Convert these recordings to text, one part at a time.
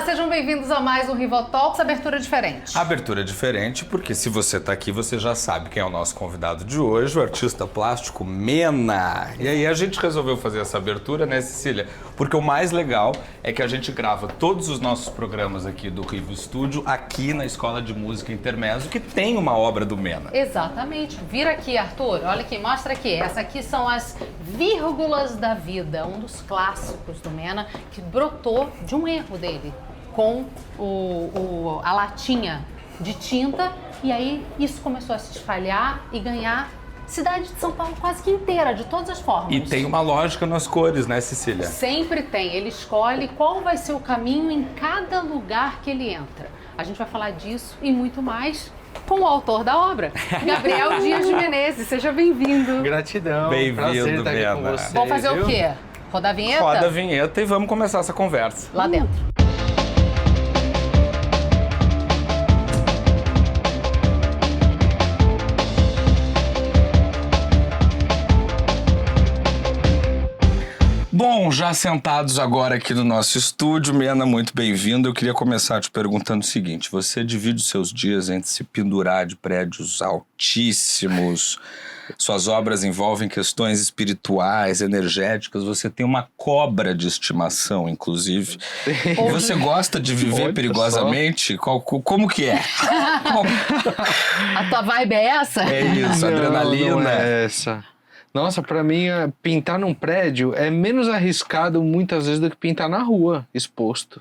sejam bem-vindos a mais um Rivotalks, abertura diferente. Abertura diferente, porque se você tá aqui, você já sabe quem é o nosso convidado de hoje, o artista plástico Mena. E aí a gente resolveu fazer essa abertura, né, Cecília? Porque o mais legal é que a gente grava todos os nossos programas aqui do Rivo Estúdio aqui na Escola de Música Intermezzo, que tem uma obra do Mena. Exatamente. Vira aqui, Arthur. Olha aqui, mostra aqui. Essa aqui são as vírgulas da vida, um dos clássicos do Mena, que brotou de um erro dele com a latinha de tinta, e aí isso começou a se espalhar e ganhar cidade de São Paulo quase que inteira, de todas as formas. E tem uma lógica nas cores, né, Cecília? Sempre tem. Ele escolhe qual vai ser o caminho em cada lugar que ele entra. A gente vai falar disso e muito mais com o autor da obra, Gabriel Dias de Menezes. Seja bem-vindo. Gratidão. Bem-vindo, estar aqui com Mena. vocês. Vamos fazer viu? o quê? Rodar a vinheta? Roda a vinheta e vamos começar essa conversa. Lá dentro. Bom, já sentados agora aqui no nosso estúdio, Mena, muito bem-vindo. Eu queria começar te perguntando o seguinte: você divide os seus dias entre se pendurar de prédios altíssimos, suas obras envolvem questões espirituais, energéticas, você tem uma cobra de estimação, inclusive. E você gosta de viver Olha perigosamente? Como que é? A tua vibe é essa? É isso, adrenalina. Não é essa. Nossa, pra mim, pintar num prédio é menos arriscado muitas vezes do que pintar na rua, exposto,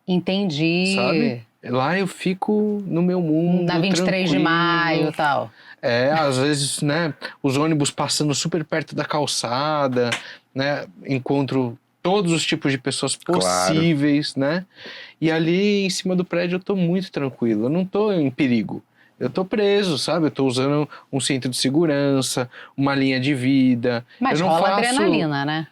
Entendi. sabe? Lá eu fico no meu mundo, Na 23 de tranquilo. maio e tal. É, às vezes, né, os ônibus passando super perto da calçada, né, encontro todos os tipos de pessoas possíveis, né? E ali em cima do prédio eu tô muito tranquilo, eu não tô em perigo. Eu tô preso, sabe? Eu tô usando um cinto de segurança, uma linha de vida. Mas eu não rola faço... adrenalina, né?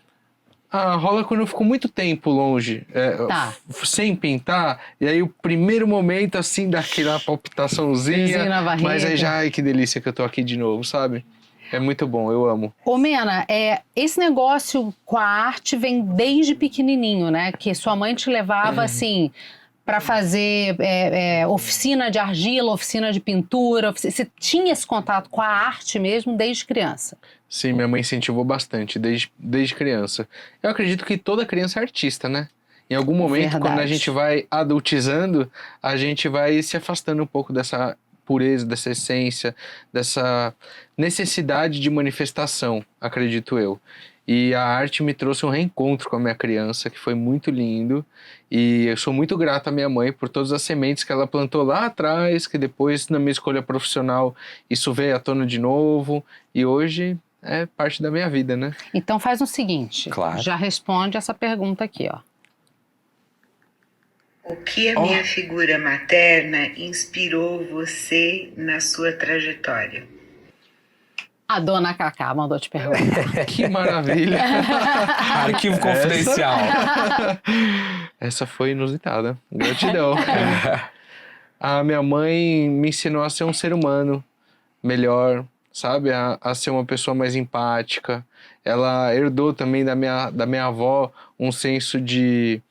Ah, rola quando eu fico muito tempo longe, Tá. sem pintar, e aí o primeiro momento, assim, dá aquela palpitaçãozinha, Friozinho na barriga. mas aí já, ai, que delícia que eu tô aqui de novo, sabe? É muito bom, eu amo. Ô, Mena, esse negócio com a arte vem desde pequenininho, né? Que sua mãe te levava, assim, para fazer oficina de argila, oficina de pintura. Você tinha esse contato com a arte mesmo desde criança? Sim, minha mãe incentivou bastante, desde criança. Eu acredito que toda criança é artista, né? Em algum momento, Verdade. quando a gente vai adultizando, a gente vai se afastando um pouco dessa pureza, dessa essência, dessa necessidade de manifestação, acredito eu. E a arte me trouxe um reencontro com a minha criança, que foi muito lindo. E eu sou muito grato à minha mãe por todas as sementes que ela plantou lá atrás, que depois, na minha escolha profissional, isso veio à tona de novo. E hoje é parte da minha vida, né? Então faz o seguinte, Claro. já responde essa pergunta aqui, ó. O que a minha figura materna inspirou você na sua trajetória? A dona Cacá mandou te perguntar. Que maravilha! Arquivo confidencial. Essa foi inusitada. Gratidão. A minha mãe me ensinou a ser um ser humano melhor, sabe? A ser uma pessoa mais empática. Ela herdou também da minha avó um senso de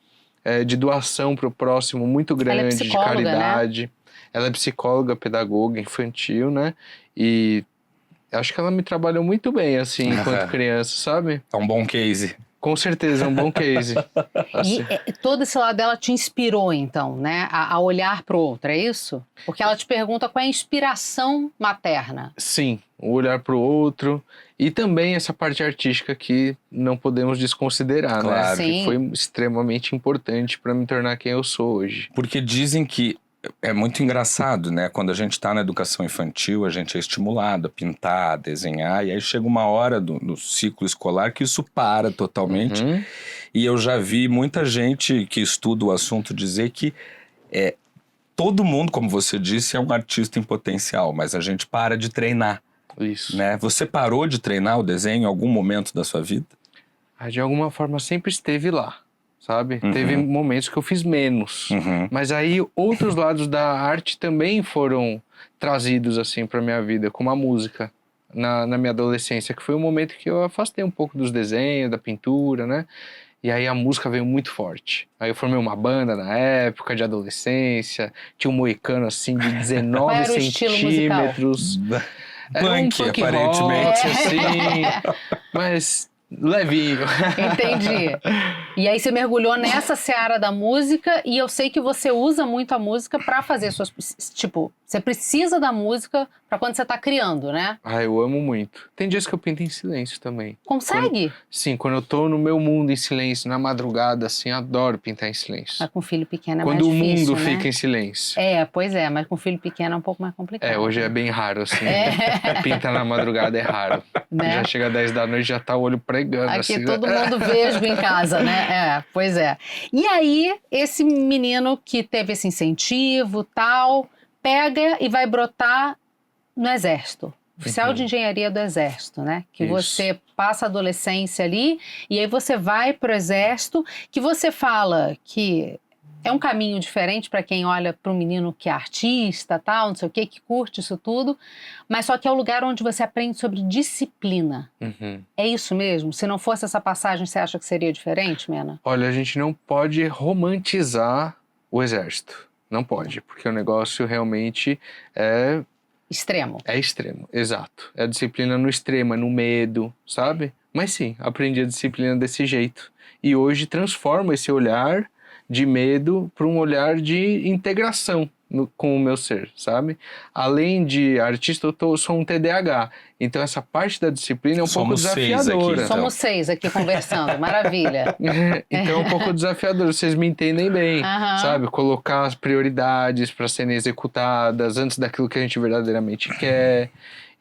doação para o próximo muito grande, de psicóloga, caridade. Ela é psicóloga, pedagoga infantil, né? E acho que ela me trabalhou muito bem, assim, enquanto criança, sabe? É um bom case. Com certeza, é um bom case. Assim. E todo esse lado dela te inspirou, então, né? A olhar pro outro, é isso? Porque ela te pergunta qual é a inspiração materna. Sim, o olhar para o outro e também essa parte artística que não podemos desconsiderar, Claro. né? Sim. Que foi extremamente importante para me tornar quem eu sou hoje. Porque dizem que é muito engraçado, né? Quando a gente está na educação infantil, a gente é estimulado a pintar, a desenhar, e aí chega uma hora no ciclo escolar que isso para totalmente. Uhum. E eu já vi muita gente que estuda o assunto dizer que todo mundo, como você disse, é um artista em potencial, mas a gente para de treinar, Isso. né? Você parou de treinar o desenho em algum momento da sua vida? De alguma forma sempre esteve lá, sabe? Uhum. Teve momentos que eu fiz menos. Uhum. Mas aí outros lados da arte também foram trazidos assim para minha vida, como a música na minha adolescência, que foi um momento que eu afastei um pouco dos desenhos, da pintura, né? E aí a música veio muito forte. Aí eu formei uma banda na época de adolescência, tinha um moicano assim de 19 Qual era o estilo centímetros. Era um Punk, punk aparentemente. rock, assim, mas levinho. Entendi. E aí você mergulhou nessa seara da música e eu sei que você usa muito a música pra fazer suas... Tipo, você precisa da música pra quando você tá criando, né? Ah, eu amo muito. Tem dias que eu pinto em silêncio também. Consegue? Sim, quando eu tô no meu mundo em silêncio, na madrugada, assim, adoro pintar em silêncio. Mas com filho pequeno é Quando mais o difícil, mundo né? fica em silêncio. É, pois é, mas com filho pequeno é um pouco mais complicado. Hoje é bem raro, assim. É. Pintar na madrugada é raro. Né? Já chega às 10 da noite, já tá o olho pregando, Aqui assim. todo mundo vesgo em casa, né? Pois é. E aí, esse menino que teve esse incentivo, tal, pega e vai brotar no Exército. Oficial de Engenharia do Exército, né? Que Isso. você passa a adolescência ali e aí você vai pro Exército, que você fala que é um caminho diferente para quem olha para um menino que é artista, tal, não sei o quê, que curte isso tudo, mas só que é o lugar onde você aprende sobre disciplina. Uhum. É isso mesmo? Se não fosse essa passagem, você acha que seria diferente, Mena? Olha, a gente não pode romantizar o Exército. Não pode, porque o negócio realmente é Extremo. extremo, exato. É a disciplina no extremo, é no medo, sabe? Mas sim, aprendi a disciplina desse jeito. E hoje transformo esse olhar de medo para um olhar de integração com o meu ser, sabe? Além de artista, sou um TDAH. Então essa parte da disciplina é um pouco Somos 6 aqui, desafiadora. então. Somos 6 aqui conversando, maravilha. Então é um pouco desafiador, vocês me entendem bem, Aham. sabe? Colocar as prioridades para serem executadas antes daquilo que a gente verdadeiramente quer.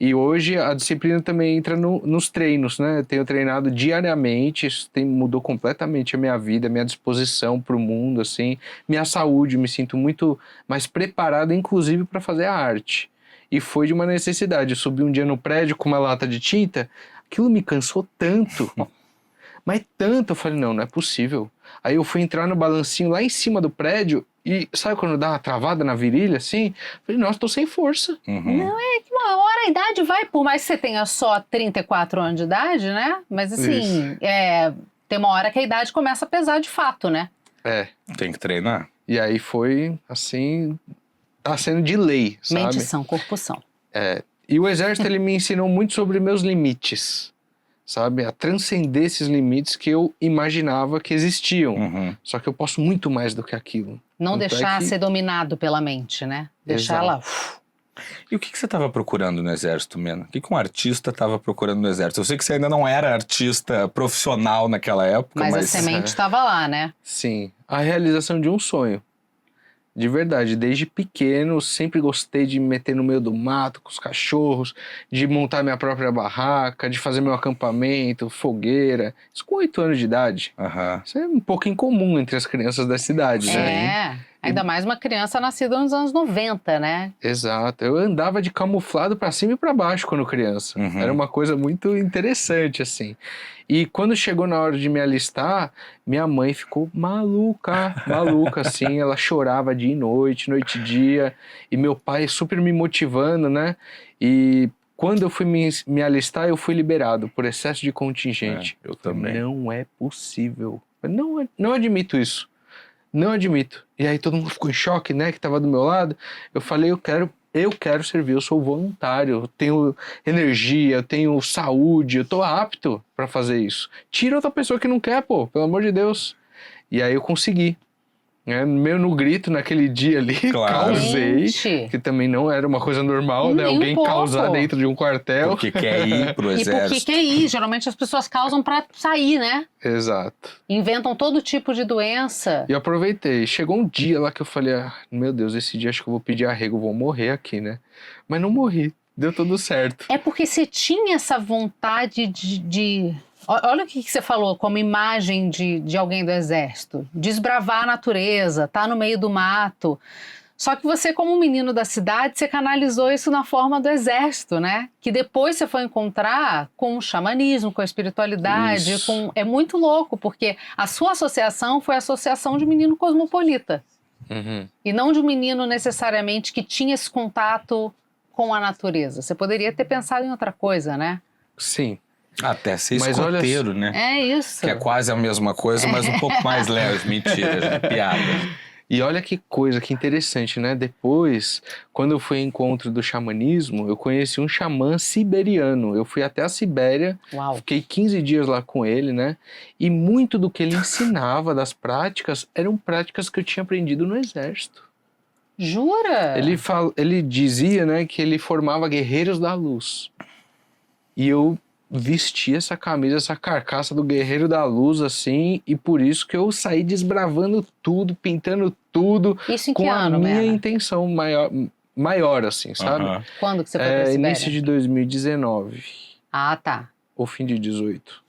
E hoje a disciplina também entra nos treinos, né? Eu tenho treinado diariamente, isso mudou completamente a minha vida, a minha disposição para o mundo, assim, minha saúde, me sinto muito mais preparado, inclusive para fazer a arte. E foi de uma necessidade. Eu subi um dia no prédio com uma lata de tinta, aquilo me cansou tanto. Mas tanto, eu falei, não é possível. Aí eu fui entrar no balancinho lá em cima do prédio e sabe quando dá uma travada na virilha, assim? Falei, nossa, tô sem força. Uhum. Não, é que uma hora a idade vai, por mais que você tenha só 34 anos de idade, né? Mas assim, tem uma hora que a idade começa a pesar de fato, né? Tem que treinar. E aí foi, assim, tá sendo de lei, sabe? Mente são, corpo são. E o Exército, ele me ensinou muito sobre meus limites, sabe? A transcender esses limites que eu imaginava que existiam. Uhum. Só que eu posso muito mais do que aquilo. Não Tanto é deixar que- ser dominado pela mente, né? Deixar ela... E o que você estava procurando no Exército, Mena? O que um artista estava procurando no Exército? Eu sei que você ainda não era artista profissional naquela época, Mas mas... a semente estava lá, né? Sim, a realização de um sonho. De verdade, desde pequeno, sempre gostei de me meter no meio do mato com os cachorros, de montar minha própria barraca, de fazer meu acampamento, fogueira. Isso com 8 anos de idade. Aham. Isso é um pouco incomum entre as crianças da cidade, né? Ainda mais uma criança nascida nos anos 90, né? Exato. Eu andava de camuflado pra cima e pra baixo quando criança. Uhum. Era uma coisa muito interessante, assim. E quando chegou na hora de me alistar, minha mãe ficou maluca, assim. Ela chorava dia e noite, noite e dia. E meu pai super me motivando, né? E quando eu fui me alistar, eu fui liberado por excesso de contingente. Eu também. Não é possível. Eu não admito isso. Não admito. E aí todo mundo ficou em choque, né? Que tava do meu lado. Eu falei, eu quero servir, eu sou voluntário, eu tenho energia, eu tenho saúde, eu tô apto pra fazer isso. Tira outra pessoa que não quer, pô, pelo amor de Deus. E aí eu consegui. Meio no grito naquele dia ali, Claro. causei, Gente. que também não era uma coisa normal, né? Nem um Alguém pouco. causar dentro de um quartel. Porque quer ir pro E Exército. por que é ir? Geralmente as pessoas causam pra sair, né? Exato. Inventam todo tipo de doença. E eu aproveitei. Chegou um dia lá que eu falei, meu Deus, esse dia acho que eu vou pedir arrego, eu vou morrer aqui, né? Mas não morri, deu tudo certo. É porque você tinha essa vontade de... Olha o que você falou como imagem de alguém do Exército. Desbravar a natureza, tá no meio do mato. Só que você, como um menino da cidade, você canalizou isso na forma do Exército, né? Que depois você foi encontrar com o xamanismo, com a espiritualidade. Isso. É muito louco, porque a sua associação foi a associação de menino cosmopolita. Uhum. E não de um menino necessariamente que tinha esse contato com a natureza. Você poderia ter pensado em outra coisa, né? Sim. Até ser Mas olha, escoteiro, né? É isso. Que é quase a mesma coisa, mas um pouco mais leve. Mentira, né? Piada. E olha que coisa, que interessante, né? Depois, quando eu fui ao encontro do xamanismo, eu conheci um xamã siberiano. Eu fui até a Sibéria, Uau. fiquei 15 dias lá com ele, né? E muito do que ele ensinava das práticas eram práticas que eu tinha aprendido no exército. Jura? Ele dizia, né, que ele formava guerreiros da luz. E eu vesti essa camisa, essa carcaça do guerreiro da luz, assim, e por isso que eu saí desbravando tudo, pintando tudo, Isso em que com a ano, minha Mena? intenção maior, assim, sabe? Aham. Quando que você foi pra Sibéria? Início de 2019, Ah, tá. ou fim de 18,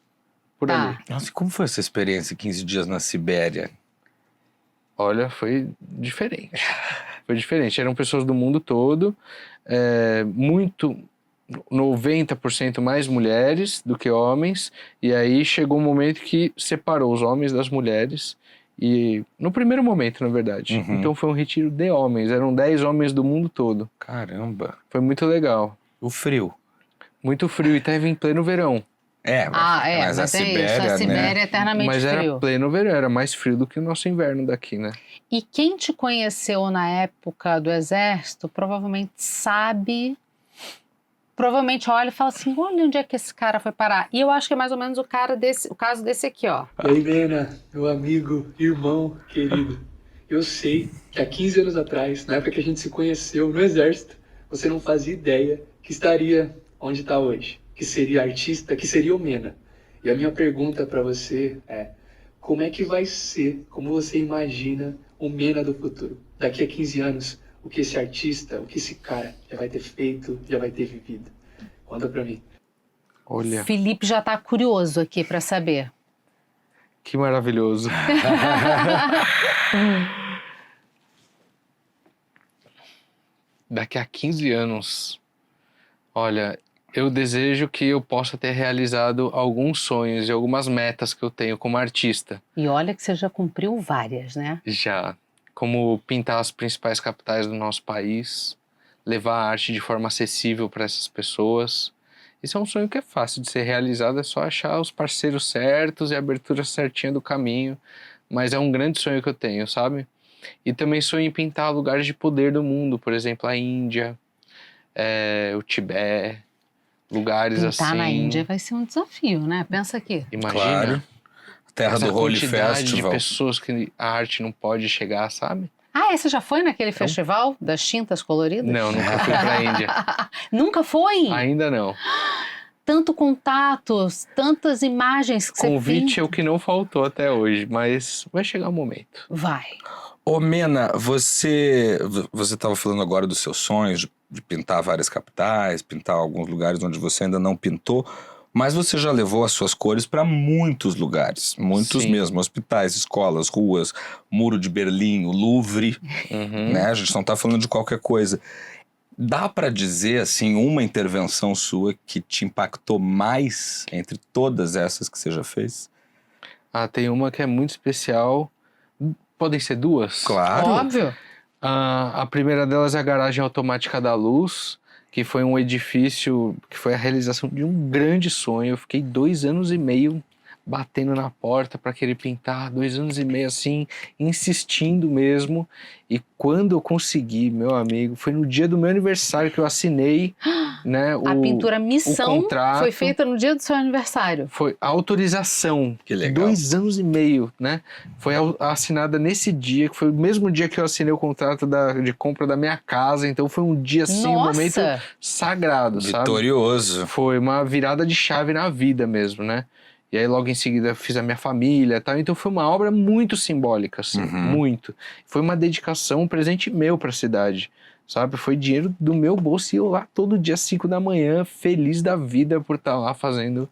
por Tá. ali. Nossa, e como foi essa experiência, 15 dias na Sibéria? Olha, foi diferente. Foi diferente. Eram pessoas do mundo todo, muito 90% mais mulheres do que homens, e aí chegou um momento que separou os homens das mulheres, e no primeiro momento, na verdade. Uhum. Então foi um retiro de homens, eram 10 homens do mundo todo. Caramba. Foi muito legal. O frio. Muito frio, e teve em pleno verão. Mas a mas tem isso. Sibéria, A Sibéria é né? eternamente Mas era frio. pleno verão, era mais frio do que o nosso inverno daqui, né? E quem te conheceu na época do exército provavelmente sabe, provavelmente olha e fala assim, olha onde é que esse cara foi parar. E eu acho que é mais ou menos o caso desse aqui, ó. E aí, Mena, meu amigo, irmão, querido. Eu sei que há 15 anos atrás, na época que a gente se conheceu no exército, você não fazia ideia que estaria onde está hoje, que seria artista, que seria o Mena. E a minha pergunta para você é, como é que vai ser, como você imagina o Mena do futuro? Daqui a 15 anos, o que esse artista, o que esse cara já vai ter feito, já vai ter vivido? Conta pra mim. Olha, Felipe já tá curioso aqui pra saber. que maravilhoso. Daqui a 15 anos, olha, eu desejo que eu possa ter realizado alguns sonhos e algumas metas que eu tenho como artista. E olha que você já cumpriu várias, né? Já, como pintar as principais capitais do nosso país, levar a arte de forma acessível para essas pessoas. Isso é um sonho que é fácil de ser realizado, é só achar os parceiros certos e a abertura certinha do caminho. Mas é um grande sonho que eu tenho, sabe? E também sonho em pintar lugares de poder do mundo, por exemplo, a Índia, o Tibete, lugares assim. Pintar na Índia vai ser um desafio, né? Pensa aqui. Imagina. Claro. Terra essa do Holy quantidade de Festival. pessoas que a arte não pode chegar, sabe? Ah, você já foi naquele festival das tintas coloridas? Não, nunca fui pra Índia. Nunca foi? Ainda não. Tanto contatos, tantas imagens que você Convite pinta. é o que não faltou até hoje, mas vai chegar o momento. Vai. Ô, Mena, você estava falando agora dos seus sonhos de pintar várias capitais, pintar alguns lugares onde você ainda não pintou, mas você já levou as suas cores para muitos lugares, muitos Sim. mesmo, hospitais, escolas, ruas, Muro de Berlim, o Louvre, Uhum. né? A gente não está falando de qualquer coisa. Dá para dizer, assim, uma intervenção sua que te impactou mais entre todas essas que você já fez? Ah, tem uma que é muito especial. Podem ser duas? Claro. Óbvio. A primeira delas é a Garagem Automática da Luz, que foi um edifício que foi a realização de um grande sonho. Eu fiquei 2 anos e meio batendo na porta para querer pintar, 2 anos e meio assim, insistindo mesmo. E quando eu consegui, meu amigo, foi no dia do meu aniversário que eu assinei, né, A pintura o Missão contrato. foi feita no dia do seu aniversário. Foi a autorização. Que legal. 2 anos e meio, né? Foi assinada nesse dia, que foi o mesmo dia que eu assinei o contrato de compra da minha casa. Então foi um dia, assim, um momento Nossa! sagrado, sabe? Vitorioso. Foi uma virada de chave na vida mesmo, né? E aí logo em seguida fiz a minha família e tal. Então foi uma obra muito simbólica, assim, Uhum. muito. Foi uma dedicação, um presente meu para a cidade, sabe? Foi dinheiro do meu bolso e eu lá todo dia 5 da manhã, feliz da vida por estar lá fazendo,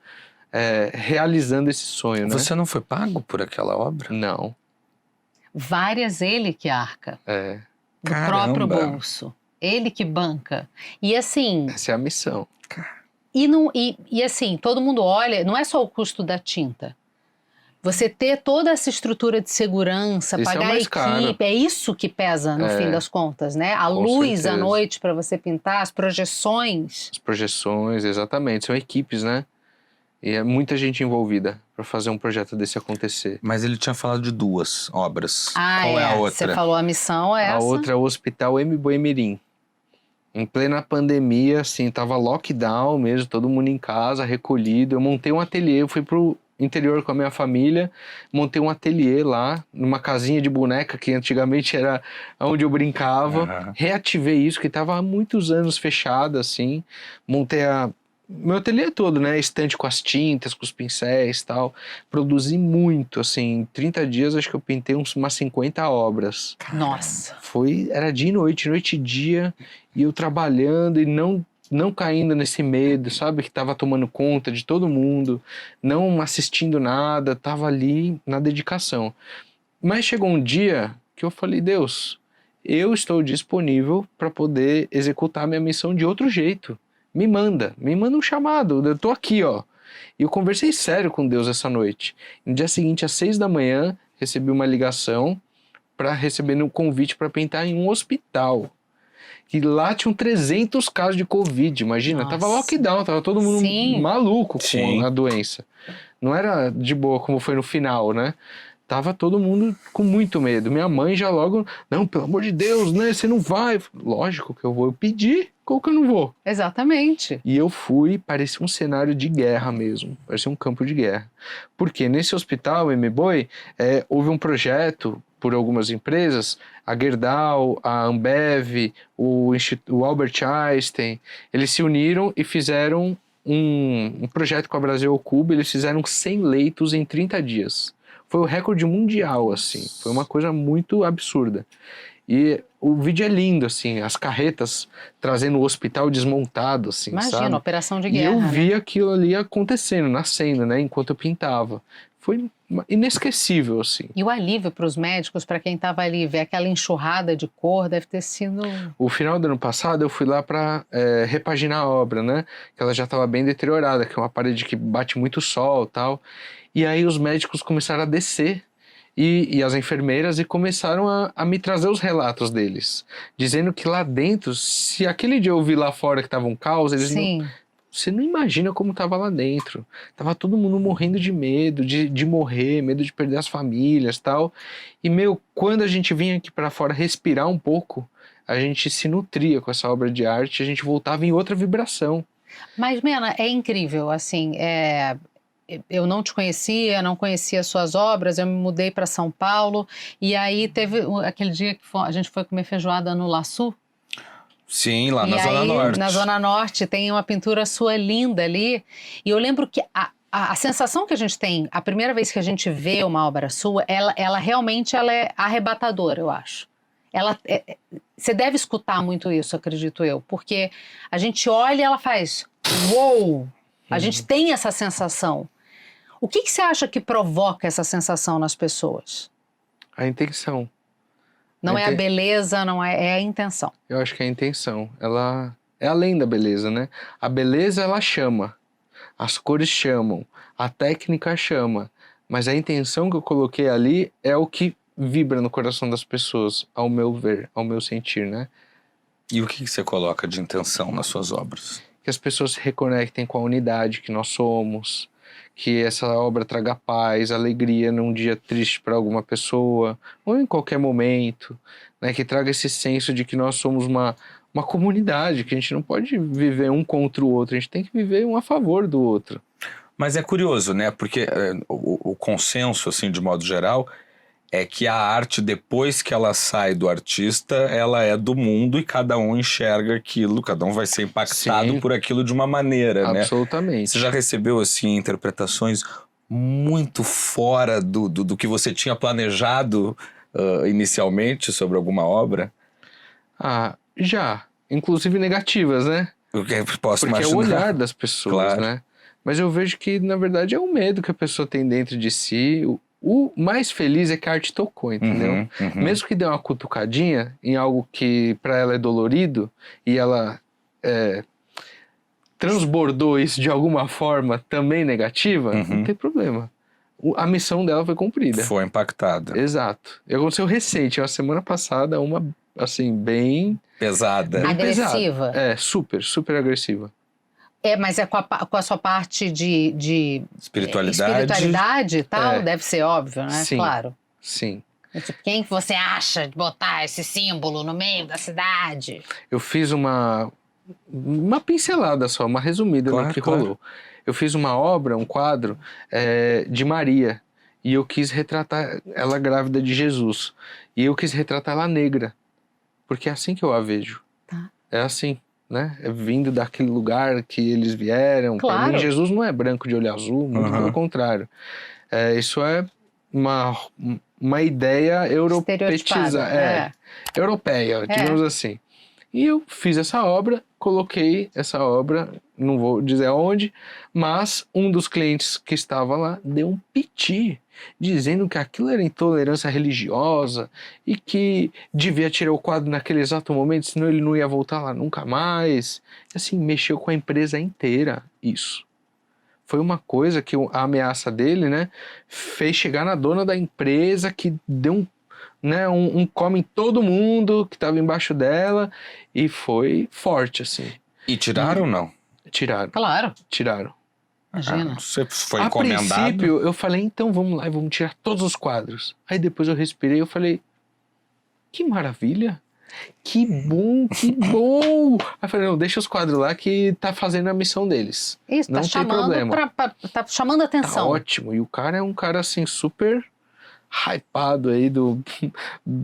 realizando esse sonho, né? Você não foi pago por aquela obra? Não, Várias ele que arca. Do Caramba. próprio bolso. Ele que banca. E assim, essa é a missão. e assim, todo mundo olha, não é só o custo da tinta. Você ter toda essa estrutura de segurança, Isso é o pagar a mais equipe, caro. é isso que pesa no fim das contas, né? A Com luz à certeza. noite para você pintar, as projeções. As projeções, exatamente, são equipes, né? E é muita gente envolvida para fazer um projeto desse acontecer. Mas ele tinha falado de 2 obras. Ah, Qual é a outra? Você falou a missão é essa. A outra é o Hospital M. Boemirim. Em plena pandemia, assim, tava lockdown mesmo, todo mundo em casa, recolhido. Eu montei um ateliê, eu fui pro interior com a minha família, montei um ateliê lá, numa casinha de boneca, que antigamente era onde eu brincava. Uhum. Reativei isso, que tava há muitos anos fechado, assim. Montei meu ateliê todo, né? Estante com as tintas, com os pincéis e tal. Produzi muito, assim. Em 30 dias, acho que eu pintei umas 50 obras. Nossa. Era dia e noite e dia, e eu trabalhando e não caindo nesse medo, sabe? Que tava tomando conta de todo mundo, não assistindo nada, tava ali na dedicação. Mas chegou um dia que eu falei, Deus, eu estou disponível para poder executar minha missão de outro jeito. Me manda um chamado, eu tô aqui, ó. E eu conversei sério com Deus essa noite. No dia seguinte, às 6 da manhã, recebi uma ligação para receber um convite para pintar em um hospital. Que lá tinham 300 casos de Covid, imagina. Nossa. Tava lockdown, tava todo mundo Sim. maluco Sim. com a doença. Não era de boa como foi no final, né? Tava todo mundo com muito medo. Minha mãe já logo, não, pelo amor de Deus, né? Você não vai. Lógico que eu vou. Eu pedi, como que eu não vou? Exatamente. E eu fui, parecia um cenário de guerra mesmo, parecia um campo de guerra. Porque nesse hospital, M-Boy, houve um projeto por algumas empresas, a Gerdau, a Ambev, o Albert Einstein, eles se uniram e fizeram um projeto com a Brasil ao Cubo, eles fizeram 100 leitos em 30 dias. Foi o recorde mundial, assim, foi uma coisa muito absurda. E o vídeo é lindo, assim, as carretas trazendo o hospital desmontado, assim, Imagina, sabe? operação de E guerra. eu né? vi aquilo ali acontecendo, nascendo, né, enquanto eu pintava. Foi inesquecível, assim. E o alívio para os médicos, para quem estava ali, ver aquela enxurrada de cor, deve ter sido... O final do ano passado eu fui lá para repaginar a obra, né? Que ela já estava bem deteriorada, que é uma parede que bate muito sol e tal. E aí os médicos começaram a descer e as enfermeiras e começaram a me trazer os relatos deles. Dizendo que lá dentro, se aquele dia eu vi lá fora que estava um caos, eles Sim. não... Você não imagina como estava lá dentro. Tava todo mundo morrendo de medo, de morrer, medo de perder as famílias e tal. E, quando a gente vinha aqui para fora respirar um pouco, a gente se nutria com essa obra de arte, a gente voltava em outra vibração. Mas, Mena, é incrível, assim, eu não te conhecia, não conhecia suas obras, eu me mudei para São Paulo, e aí teve aquele dia que a gente foi comer feijoada no Laçu. Sim, lá E na Zona aí, Norte. na Zona Norte, tem uma pintura sua linda ali. E eu lembro que a sensação que a gente tem, a primeira vez que a gente vê uma obra sua, ela realmente é arrebatadora, eu acho. Você deve escutar muito isso, acredito eu. Porque a gente olha e ela faz, uou! A gente tem essa sensação. O que você acha que provoca essa sensação nas pessoas? A intenção. Não é a beleza, não é a intenção. Eu acho que a intenção, ela é além da beleza, né? A beleza, ela chama, as cores chamam, a técnica chama, mas a intenção que eu coloquei ali é o que vibra no coração das pessoas, ao meu ver, ao meu sentir, né? E o que você coloca de intenção nas suas obras? Que as pessoas se reconectem com a unidade que nós somos, que essa obra traga paz, alegria num dia triste para alguma pessoa, ou em qualquer momento, né? Que traga esse senso de que nós somos uma comunidade, que a gente não pode viver um contra o outro, a gente tem que viver um a favor do outro. Mas é curioso, né? Porque o consenso, assim, de modo geral, é que a arte, depois que ela sai do artista, ela é do mundo e cada um enxerga aquilo, cada um vai ser impactado Sim. por aquilo de uma maneira, né? Absolutamente. Você já recebeu, assim, interpretações muito fora do que você tinha planejado inicialmente sobre alguma obra? Já. Inclusive negativas, né? Porque posso Porque imaginar. é o olhar das pessoas, Claro. né? Mas eu vejo que, na verdade, é o medo que a pessoa tem dentro de si. O mais feliz é que a arte tocou, entendeu? Uhum. Mesmo que dê uma cutucadinha em algo que para ela é dolorido e ela transbordou isso de alguma forma também negativa, não tem problema. A missão dela foi cumprida. Foi impactada. Exato. E aconteceu recente, a semana passada, uma, assim, bem Pesada. pesada. Agressiva. Super, super agressiva. Mas é com a sua parte de Espiritualidade. e tal, É. deve ser óbvio, né? Sim. Claro. Sim. É tipo, quem que você acha de botar esse símbolo no meio da cidade? Eu fiz uma pincelada só, uma resumida Claro, no que claro. rolou. Eu fiz uma obra, um quadro de Maria, e eu quis retratar ela grávida de Jesus. E eu quis retratar ela negra, porque é assim que eu a vejo. Tá. É assim, né? É vindo daquele lugar que eles vieram. Para Claro. mim, Jesus não é branco de olho azul, muito Uhum. pelo contrário. Isso é uma ideia Estereotipada. europeia, digamos assim. E eu fiz essa obra, coloquei essa obra, não vou dizer aonde, mas um dos clientes que estava lá deu um piti, dizendo que aquilo era intolerância religiosa e que devia tirar o quadro naquele exato momento, senão ele não ia voltar lá nunca mais. Assim, mexeu com a empresa inteira isso. Foi uma coisa que a ameaça dele, né, fez chegar na dona da empresa, que deu um come em todo mundo que estava embaixo dela, e foi forte, assim. E tiraram ou não? Tiraram. Claro, Tiraram. imagina. Você foi A encomendado? princípio, eu falei, então vamos lá e vamos tirar todos os quadros. Aí depois eu respirei, eu falei, que maravilha. Que bom, que bom! Aí eu falei, não, deixa os quadros lá que tá fazendo a missão deles. Isso, Não tá tem chamando problema. tá chamando a Tá atenção. ótimo. E o cara é um cara, assim, super hypado aí do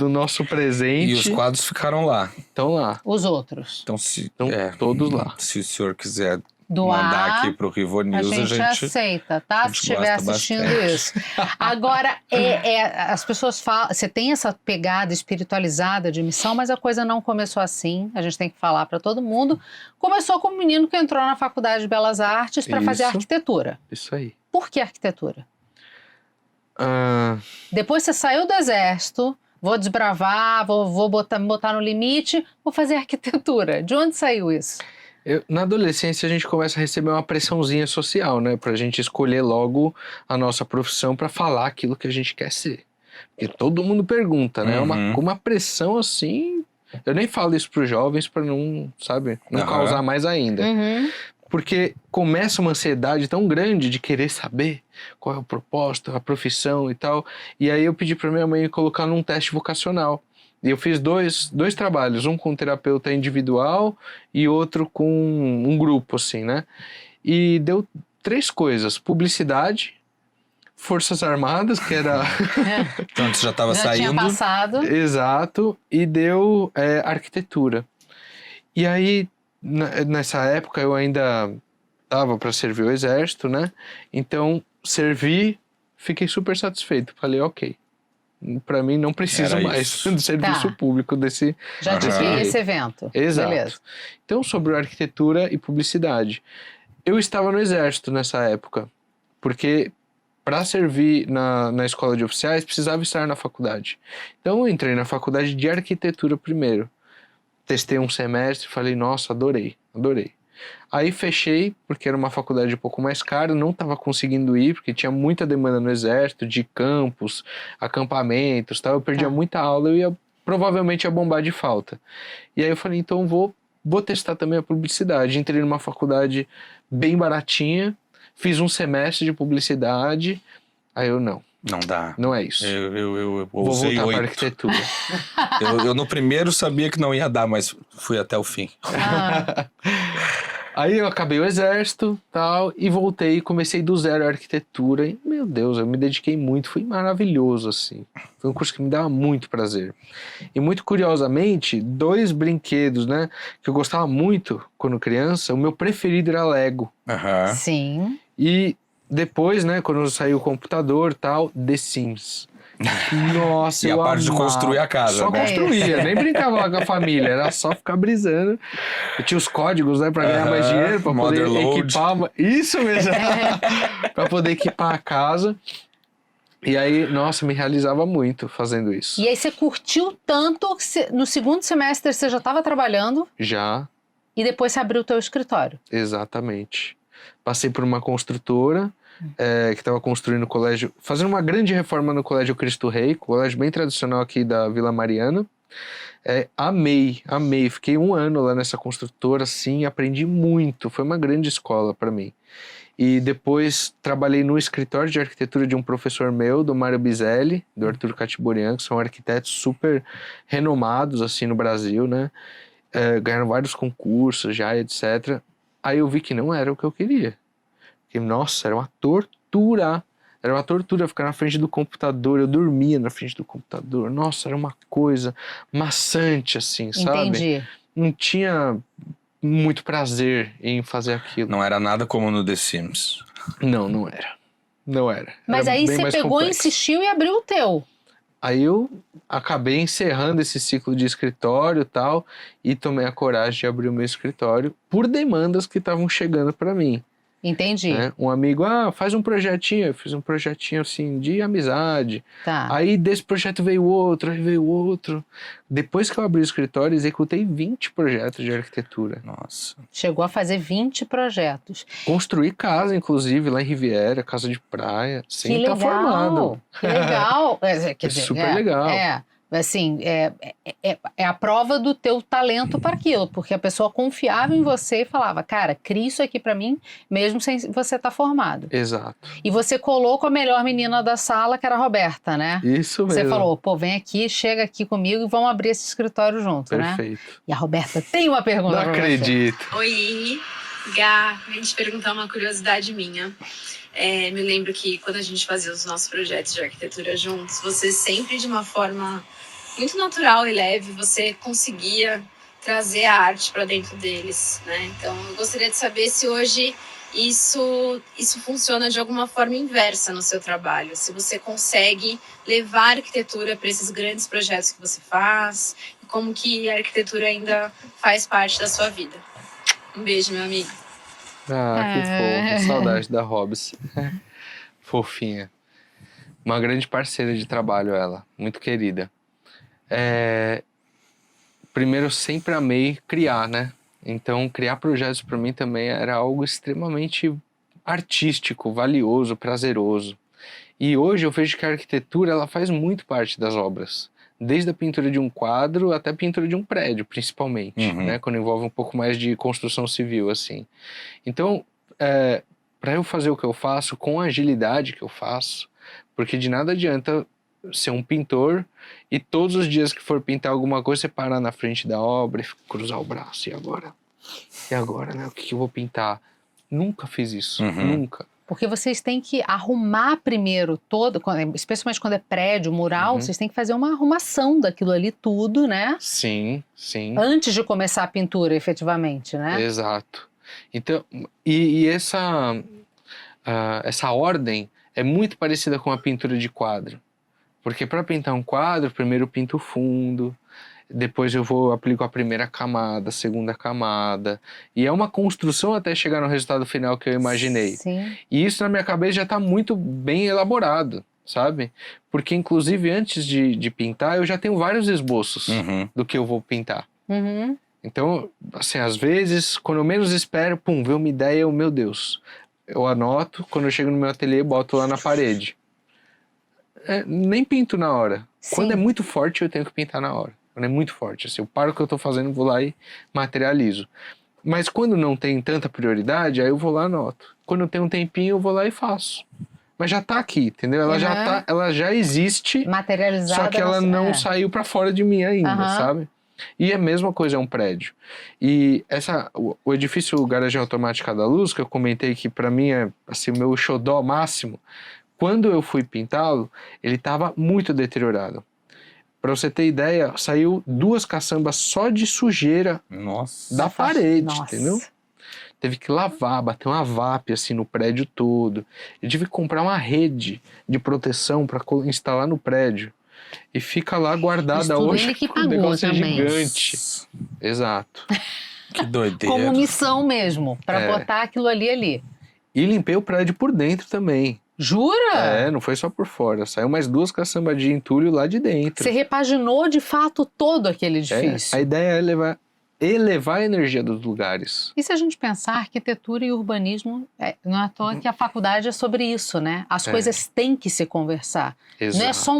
nosso presente. E os quadros ficaram lá. Estão lá. Os outros. Então, se, Estão todos lá. se o senhor quiser Doar, mandar aqui pro Rivo a News, gente aceita, tá? a gente Se estiver gosta assistindo bastante. isso. Agora, as pessoas falam, você tem essa pegada espiritualizada de missão, mas a coisa não começou assim. A gente tem que falar para todo mundo. Começou com um menino que entrou na Faculdade de Belas Artes para fazer Isso. arquitetura. Isso aí. Por que arquitetura? Ah, Depois você saiu do exército, vou desbravar, vou me botar no limite, vou fazer arquitetura. De onde saiu isso? na adolescência a gente começa a receber uma pressãozinha social, né? Pra gente escolher logo a nossa profissão pra falar aquilo que a gente quer ser. Porque todo mundo pergunta, né? Uhum. Uma pressão assim... Eu nem falo isso pros jovens pra não, sabe? Não Aham. causar mais ainda. Uhum. Porque começa uma ansiedade tão grande de querer saber qual é o propósito, a profissão e tal. E aí eu pedi pra minha mãe colocar num teste vocacional. E eu fiz dois trabalhos, um com um terapeuta individual e outro com um grupo, assim, né? E deu 3 coisas: publicidade, Forças Armadas, que era... Então você já estava Já tinha saindo. passado. Exato, e deu arquitetura. E aí, nessa época, eu ainda estava para servir o exército, né? Então, servi, fiquei super satisfeito. Falei, ok, para mim não preciso Era mais isso. do serviço Tá. público desse... Já Aham. tinha esse evento. Exato. Beleza. Então, sobre arquitetura e publicidade. Eu estava no exército nessa época, porque para servir na escola de oficiais precisava estar na faculdade. Então, eu entrei na faculdade de arquitetura primeiro. Testei um semestre, falei, nossa, adorei. Aí fechei, porque era uma faculdade um pouco mais cara, não estava conseguindo ir, porque tinha muita demanda no exército, de campos, acampamentos, tal. Eu perdia Tá. muita aula, eu provavelmente ia bombar de falta. E aí eu falei, então vou testar também a publicidade. Entrei numa faculdade bem baratinha, fiz um semestre de publicidade, aí eu Não dá. não é isso. Eu Vou usei voltar para 8. arquitetura. Eu no primeiro sabia que não ia dar, mas fui até o fim. Ah, Aí eu acabei o exército, tal, e voltei e comecei do zero a arquitetura. E, meu Deus, eu me dediquei muito, foi maravilhoso, assim. Foi um curso que me dava muito prazer. E muito curiosamente, 2 brinquedos, né, que eu gostava muito quando criança, o meu preferido era Lego. Aham. sim. E depois, né, quando saiu o computador, tal, The Sims. Nossa, E a eu parte de amava. construir a casa, Só né? construía, nem brincava lá com a família, era só ficar brisando. Eu tinha os códigos, né, pra ganhar mais dinheiro, pra poder Motherload. equipar. Isso mesmo! Pra poder equipar a casa. E aí, nossa, me realizava muito fazendo isso. E aí você curtiu tanto que no segundo semestre você já estava trabalhando Já, e depois você abriu o teu escritório. exatamente. Passei por uma construtora que estava construindo o colégio, fazendo uma grande reforma no Colégio Cristo Rei, colégio bem tradicional aqui da Vila Mariana. Amei. Fiquei 1 ano lá nessa construtora, assim, aprendi muito. Foi uma grande escola para mim. E depois trabalhei no escritório de arquitetura de um professor meu, do Mário Biselli, do Arthur Catiborian, que são arquitetos super renomados, assim, no Brasil, né? Ganharam vários concursos já, etc. Aí eu vi que não era o que eu queria. Que, nossa, era uma tortura. Era uma tortura ficar na frente do computador. Eu dormia na frente do computador. Nossa, era uma coisa maçante, assim, sabe? Entendi. Não tinha muito prazer em fazer aquilo. Não era nada como no The Sims. Não era. Não era. Mas Era aí bem você mais pegou, complexo. insistiu e abriu o teu. Aí eu acabei encerrando esse ciclo de escritório e tal, e tomei a coragem de abrir o meu escritório por demandas que estavam chegando para mim. Entendi. Né? Um amigo, faz um projetinho. Eu fiz um projetinho assim de amizade. Tá. Aí desse projeto veio outro, aí veio outro. Depois que eu abri o escritório, executei 20 projetos de arquitetura. Nossa. Chegou a fazer 20 projetos. Construí casa, inclusive, lá em Riviera, casa de praia, sem Que estar legal. formado. Que legal. Quer dizer, super legal. Assim, é a prova do teu talento para aquilo, porque a pessoa confiava em você e falava, cara, cria isso aqui para mim, mesmo sem você estar formado. Exato. E você colou com a melhor menina da sala, que era a Roberta, né? Isso mesmo. Você falou, pô, vem aqui, chega aqui comigo e vamos abrir esse escritório junto, né? Perfeito. E a Roberta tem uma pergunta Não pra você. acredito. Oi, Gá, vim te perguntar uma curiosidade minha. Me lembro que quando a gente fazia os nossos projetos de arquitetura juntos, você sempre de uma forma muito natural e leve, você conseguia trazer a arte para dentro deles, né? Então, eu gostaria de saber se hoje isso funciona de alguma forma inversa no seu trabalho, se você consegue levar a arquitetura para esses grandes projetos que você faz, e como que a arquitetura ainda faz parte da sua vida. Um beijo, meu amigo. Que fofo. Saudade da Hobbs. Fofinha. Uma grande parceira de trabalho ela. Muito querida. Primeiro, eu sempre amei criar, né? Então, criar projetos para mim também era algo extremamente artístico, valioso, prazeroso. E hoje eu vejo que a arquitetura ela faz muito parte das obras. Desde a pintura de um quadro até a pintura de um prédio, principalmente, né? Quando envolve um pouco mais de construção civil, assim. Então, para eu fazer o que eu faço, com a agilidade que eu faço, porque de nada adianta ser um pintor e todos os dias que for pintar alguma coisa, você parar na frente da obra e cruzar o braço. E agora? E agora, né? O que eu vou pintar? Nunca fiz isso. Nunca. Porque vocês têm que arrumar primeiro especialmente quando é prédio, mural, vocês têm que fazer uma arrumação daquilo ali tudo, né? Sim. Antes de começar a pintura, efetivamente, né? Exato. Então, e essa ordem é muito parecida com a pintura de quadro. Porque para pintar um quadro, primeiro eu pinto o fundo, depois eu aplico a primeira camada, a segunda camada. E é uma construção até chegar no resultado final que eu imaginei. Sim. E isso na minha cabeça já está muito bem elaborado, sabe? Porque inclusive antes de pintar, eu já tenho vários esboços do que eu vou pintar. Então, assim, às vezes, quando eu menos espero, veio uma ideia, meu Deus. Eu anoto, quando eu chego no meu ateliê, boto lá na parede. Nem pinto na hora. Sim. Quando é muito forte, eu tenho que pintar na hora. Quando é muito forte, assim, eu paro o que eu tô fazendo, vou lá e materializo. Mas quando não tem tanta prioridade, aí eu vou lá e anoto. Quando tem um tempinho, eu vou lá e faço. Mas já tá aqui, entendeu? Ela já existe, Materializada. só que ela não saiu pra fora de mim ainda, sabe? E a mesma coisa é um prédio. E o edifício Garagem Automática da Luz, que eu comentei que pra mim é assim, o meu xodó máximo, quando eu fui pintá-lo, ele estava muito deteriorado. Para você ter ideia, saiu 2 caçambas só de sujeira da parede, entendeu? Teve que lavar, bater uma VAP assim no prédio todo. Eu tive que comprar uma rede de proteção para instalar no prédio. E fica lá guardada hoje. Ele que o pagou negócio também. É gigante. Exato. Que doideira. Como missão mesmo, para botar aquilo ali. E limpei o prédio por dentro também. Jura? Não foi só por fora. Saiu mais 2 caçambas de entulho lá de dentro. Você repaginou de fato todo aquele edifício. A ideia é elevar a energia dos lugares. E se a gente pensar, arquitetura e urbanismo, não é à toa que a faculdade é sobre isso, né? As coisas têm que se conversar. Exato. Não é só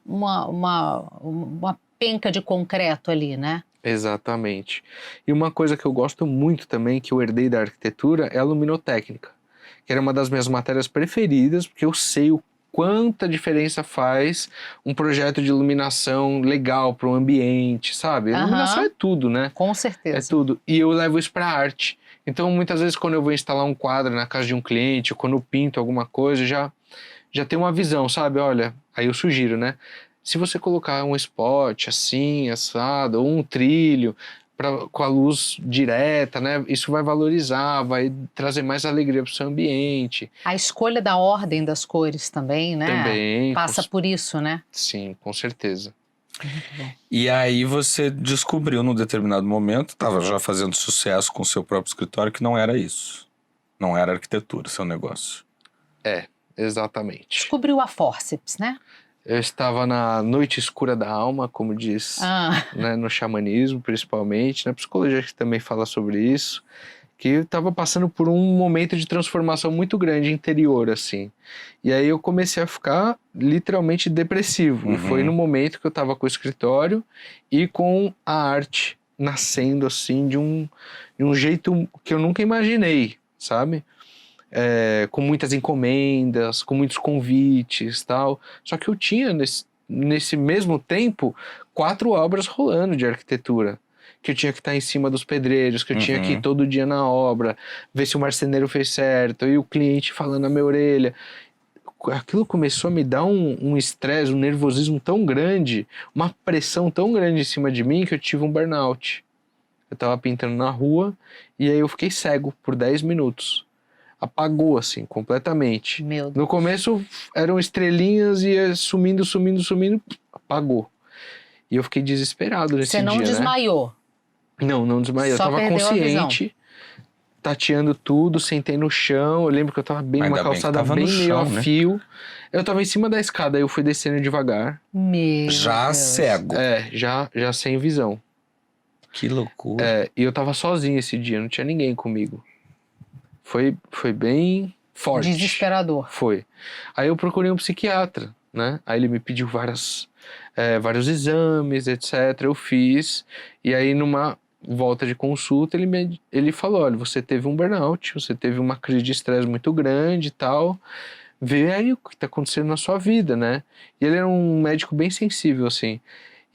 uma penca de concreto ali, né? Exatamente. E uma coisa que eu gosto muito também, que eu herdei da arquitetura, é a luminotécnica, que era uma das minhas matérias preferidas, porque eu sei o quanta diferença faz um projeto de iluminação legal para o ambiente, sabe? A iluminação é tudo, né? Com É certeza. tudo. E eu levo isso para arte. Então, muitas vezes, quando eu vou instalar um quadro na casa de um cliente, ou quando eu pinto alguma coisa, já tem uma visão, sabe? Olha, aí eu sugiro, né? Se você colocar um spot assim, assado, ou um trilho, com a luz direta, né? Isso vai valorizar, vai trazer mais alegria para o seu ambiente. A escolha da ordem das cores também, né? Também. Passa por isso, né? Sim, com certeza. E aí você descobriu num determinado momento, estava já fazendo sucesso com o seu próprio escritório, que não era isso. Não era arquitetura, seu negócio. Exatamente. Descobriu a fórceps, né? Eu estava na noite escura da alma, como diz, né, no xamanismo, principalmente, na psicologia que também fala sobre isso, que eu estava passando por um momento de transformação muito grande interior, assim. E aí eu comecei a ficar literalmente depressivo. E foi no momento que eu estava com o escritório e com a arte nascendo, assim, de um jeito que eu nunca imaginei, sabe? Com muitas encomendas, com muitos convites, tal. Só que eu tinha, nesse mesmo tempo, 4 obras rolando de arquitetura. Que eu tinha que estar em cima dos pedreiros, que eu tinha que ir todo dia na obra, ver se o marceneiro fez certo, e o cliente falando na minha orelha. Aquilo começou a me dar um estresse, um nervosismo tão grande, uma pressão tão grande em cima de mim, que eu tive um burnout. Eu estava pintando na rua, e aí eu fiquei cego por 10 minutos. Apagou, assim, completamente. Meu Deus. No começo eram estrelinhas e ia sumindo, apagou. E eu fiquei desesperado nesse dia, Você não desmaiou? né? Não desmaiei. Só Eu tava perdeu a consciente, tateando tudo, sentei no chão. Eu lembro que eu tava bem Ainda numa bem que calçada tava bem no meio chão, a né? fio. Eu tava em cima da escada, aí eu fui descendo devagar. Meu Já Deus. cego. Já sem visão. Que loucura. E eu tava sozinho esse dia, não tinha ninguém comigo. Foi bem forte. Desesperador. Foi. Aí eu procurei um psiquiatra, né? Aí ele me pediu vários exames, etc. Eu fiz. E aí numa volta de consulta ele falou, olha, você teve um burnout, você teve uma crise de estresse muito grande e tal. Vê aí o que tá acontecendo na sua vida, né? E ele era um médico bem sensível, assim.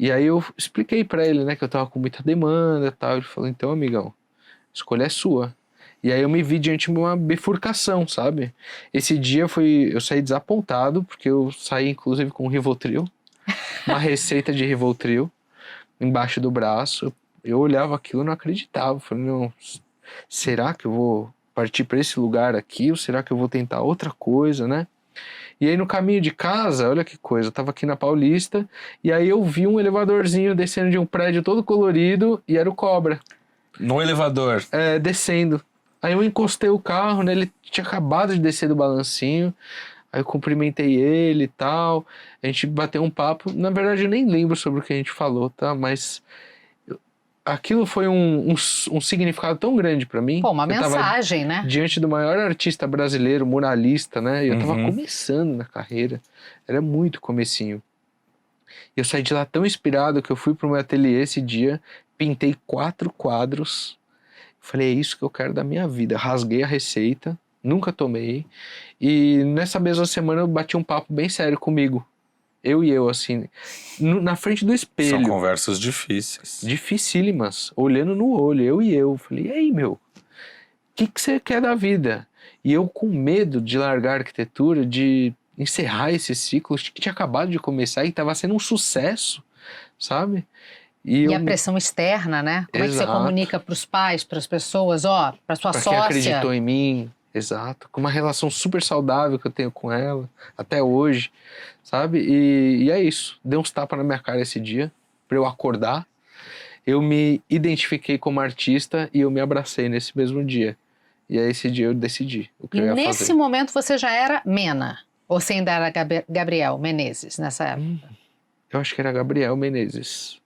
E aí eu expliquei pra ele, né, que eu tava com muita demanda e tal. Ele falou, então, amigão, a escolha é sua. E aí eu me vi diante de uma bifurcação, sabe? Esse dia eu saí desapontado, porque eu saí inclusive com um Rivotril, uma receita de Rivotril embaixo do braço. Eu olhava aquilo e não acreditava. Falei, não, será que eu vou partir para esse lugar aqui? Ou será que eu vou tentar outra coisa, né? E aí no caminho de casa, olha que coisa, eu tava aqui na Paulista, e aí eu vi um elevadorzinho descendo de um prédio todo colorido, e era o Cobra. No elevador. Descendo. Aí eu encostei o carro, né? Ele tinha acabado de descer do balancinho. Aí eu cumprimentei ele e tal. A gente bateu um papo. Na verdade, eu nem lembro sobre o que a gente falou, tá? Mas aquilo foi um significado tão grande pra mim. Pô, uma Eu tava mensagem, né? diante do maior artista brasileiro, muralista, né? E eu tava começando na carreira. Era muito comecinho. E eu saí de lá tão inspirado que eu fui pro meu ateliê esse dia, pintei 4 quadros. Falei, é isso que eu quero da minha vida. Rasguei a receita, nunca tomei. E nessa mesma semana eu bati um papo bem sério comigo. Eu, assim, na frente do espelho. São conversas difíceis. Dificílimas, olhando no olho, eu. Falei, e aí, meu, o que você quer da vida? E eu com medo de largar a arquitetura, de encerrar esse ciclo que tinha acabado de começar e estava sendo um sucesso, sabe? E a pressão externa, né? Como é que você comunica para os pais, para as pessoas, para sua sócia? Pra quem acreditou em mim, exato. Com uma relação super saudável que eu tenho com ela, até hoje, sabe? E é isso. Deu uns tapas na minha cara esse dia, pra eu acordar. Eu me identifiquei como artista e eu me abracei nesse mesmo dia. E aí esse dia eu decidi o que eu ia fazer. E nesse momento você já era Mena? Ou você ainda era Gabriel Menezes nessa época? Eu acho que era Gabriel Menezes.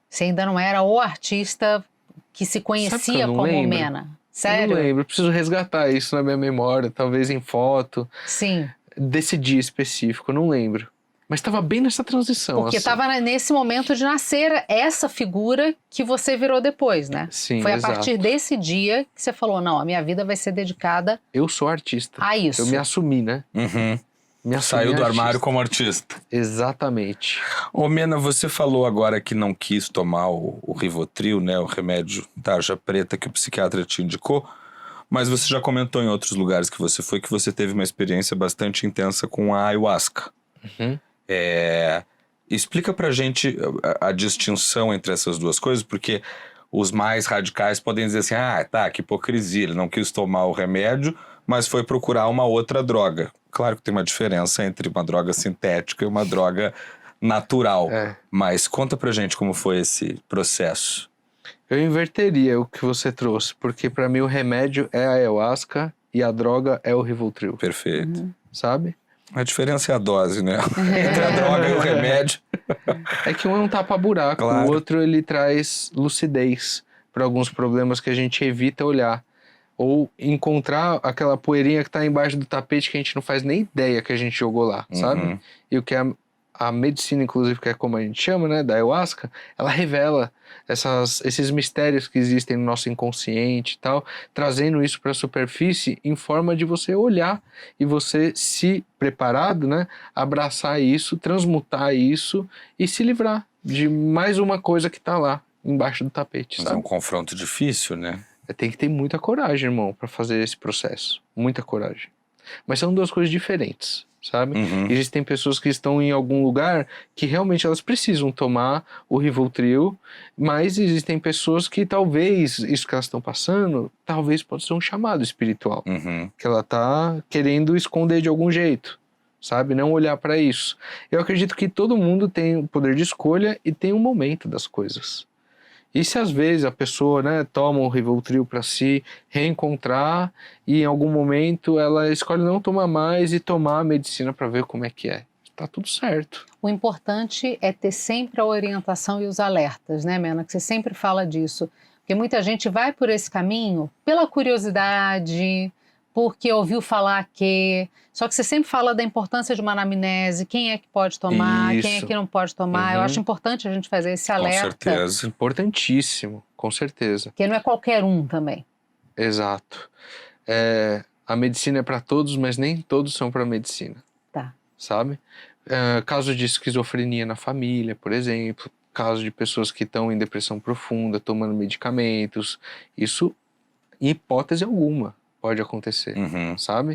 Você ainda não era o artista que se conhecia como lembro? Mena? Sério? Eu não lembro, eu preciso resgatar isso na minha memória, talvez em foto. Sim. Desse dia específico, eu não lembro. Mas estava bem nessa transição. Porque assim. estava nesse momento de nascer essa figura que você virou depois, né? Sim, Foi a exato. partir desse dia que você falou, não, a minha vida vai ser dedicada Eu sou artista. a isso. Eu me assumi, né? Uhum. Me assumi Saiu do artista. armário como artista. Exatamente. Ô, Mena, você falou agora que não quis tomar o Rivotril, né? O remédio tarja preta que o psiquiatra te indicou. Mas você já comentou em outros lugares que você foi que você teve uma experiência bastante intensa com a ayahuasca. Uhum. Explica pra gente a distinção entre essas duas coisas, porque os mais radicais podem dizer assim, que hipocrisia, ele não quis tomar o remédio, mas foi procurar uma outra droga. Claro que tem uma diferença entre uma droga sintética e uma droga natural, mas conta pra gente como foi esse processo. Eu inverteria o que você trouxe, porque pra mim o remédio é a ayahuasca e a droga é o Rivotril, Perfeito. sabe? A diferença é a dose, né? Entre a droga e o remédio. É que um é um tapa-buraco, Claro. o outro ele traz lucidez para alguns problemas que a gente evita olhar. Ou encontrar aquela poeirinha que tá embaixo do tapete que a gente não faz nem ideia que a gente jogou lá, sabe? E o que a medicina, inclusive, que é como a gente chama, né, da ayahuasca, ela revela esses mistérios que existem no nosso inconsciente e tal, trazendo isso para a superfície em forma de você olhar e você se preparado, né, abraçar isso, transmutar isso e se livrar de mais uma coisa que tá lá embaixo do tapete, Mas é sabe? um confronto difícil, né? Tem que ter muita coragem, irmão, para fazer esse processo. Muita coragem. Mas são duas coisas diferentes, sabe? Existem pessoas que estão em algum lugar que realmente elas precisam tomar o Rivotril, mas existem pessoas que talvez isso que elas estão passando, talvez possa ser um chamado espiritual, que ela tá querendo esconder de algum jeito, sabe? Não olhar para isso. Eu acredito que todo mundo tem o poder de escolha e tem um momento das coisas. E se às vezes a pessoa, né, toma o Rivotril para se reencontrar e em algum momento ela escolhe não tomar mais e tomar a medicina para ver como é que é. Tá tudo certo. O importante é ter sempre a orientação e os alertas, né, Mena? Que você sempre fala disso. Porque muita gente vai por esse caminho pela curiosidade, porque ouviu falar que... Só que você sempre fala da importância de uma anamnese, quem é que pode tomar, quem é Isso. que não pode tomar. Eu acho importante a gente fazer esse Com alerta. certeza. Importantíssimo, com certeza. Porque não é qualquer um também. Exato. A medicina é para todos, mas nem todos são para medicina. Tá. Sabe? Caso de esquizofrenia na família, por exemplo, caso de pessoas que estão em depressão profunda, tomando medicamentos, isso, em hipótese alguma, pode acontecer, sabe?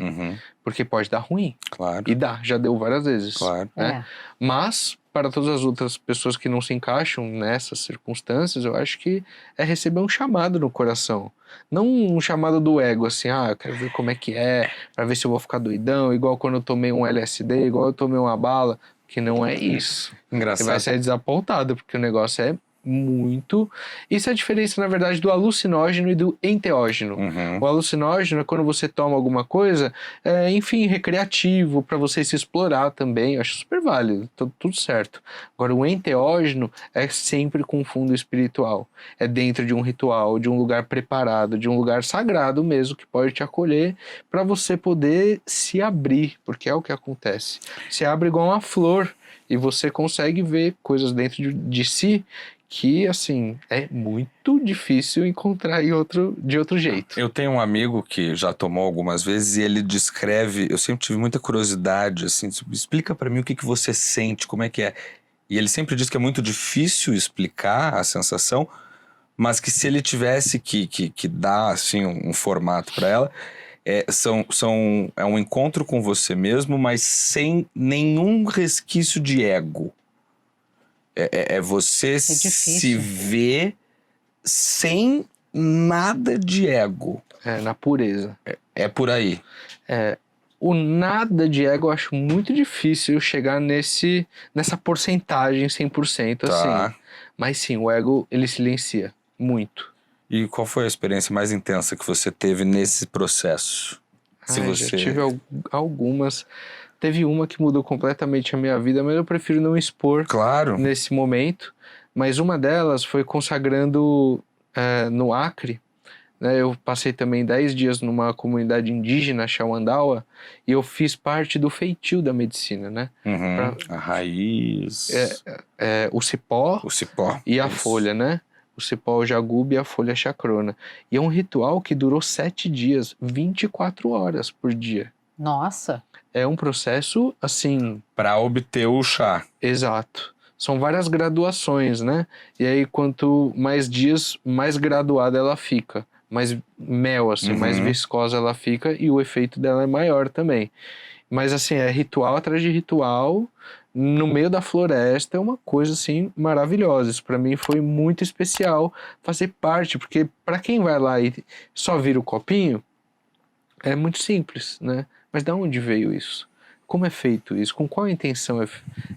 Porque pode dar ruim. Claro. E já deu várias vezes. Claro. Né? Mas, para todas as outras pessoas que não se encaixam nessas circunstâncias, eu acho que é receber um chamado no coração. Não um chamado do ego, assim, eu quero ver como é que é, para ver se eu vou ficar doidão, igual quando eu tomei um LSD, igual eu tomei uma bala, que não é isso. Engraçado. Você vai sair desapontado, porque o negócio é muito... Isso é a diferença, na verdade, do alucinógeno e do enteógeno. O alucinógeno é quando você toma alguma coisa, enfim, recreativo, para você se explorar também. Eu acho super válido, tudo certo. Agora, o enteógeno é sempre com fundo espiritual. É dentro de um ritual, de um lugar preparado, de um lugar sagrado mesmo, que pode te acolher, para você poder se abrir, porque é o que acontece. Se abre igual uma flor, e você consegue ver coisas dentro de si que, assim, é muito difícil encontrar de outro jeito. Eu tenho um amigo que já tomou algumas vezes e ele descreve, eu sempre tive muita curiosidade, assim, explica pra mim o que você sente, como é que é. E ele sempre diz que é muito difícil explicar a sensação, mas que se ele tivesse que dar, assim, um formato pra ela, é um encontro com você mesmo, mas sem nenhum resquício de ego. É você se ver sem nada de ego. Na pureza. É por aí. O nada de ego eu acho muito difícil chegar nessa porcentagem 100%, Tá. assim. Mas sim, o ego, ele silencia muito. E qual foi a experiência mais intensa que você teve nesse processo? Já tive algumas. Teve uma que mudou completamente a minha vida, mas eu prefiro não expor nesse momento. Mas uma delas foi consagrando no Acre, né? Eu passei também 10 dias numa comunidade indígena, Xauandaua, e eu fiz parte do feitio da medicina, né? A raiz. O cipó O cipó. e a Isso. folha, né? O cipó, o jagube e a folha chacrona. E é um ritual que durou 7 dias, 24 horas por dia. Nossa. É um processo, assim... Para obter o chá. Exato. São várias graduações, né? E aí, quanto mais dias, mais graduada ela fica. Mais mel, assim, mais viscosa ela fica e o efeito dela é maior também. Mas, assim, é ritual atrás de ritual, no meio da floresta, é uma coisa, assim, maravilhosa. Isso pra mim foi muito especial fazer parte, porque para quem vai lá e só vira o copinho, é muito simples, né? Mas de onde veio isso? Como é feito isso? Com qual intenção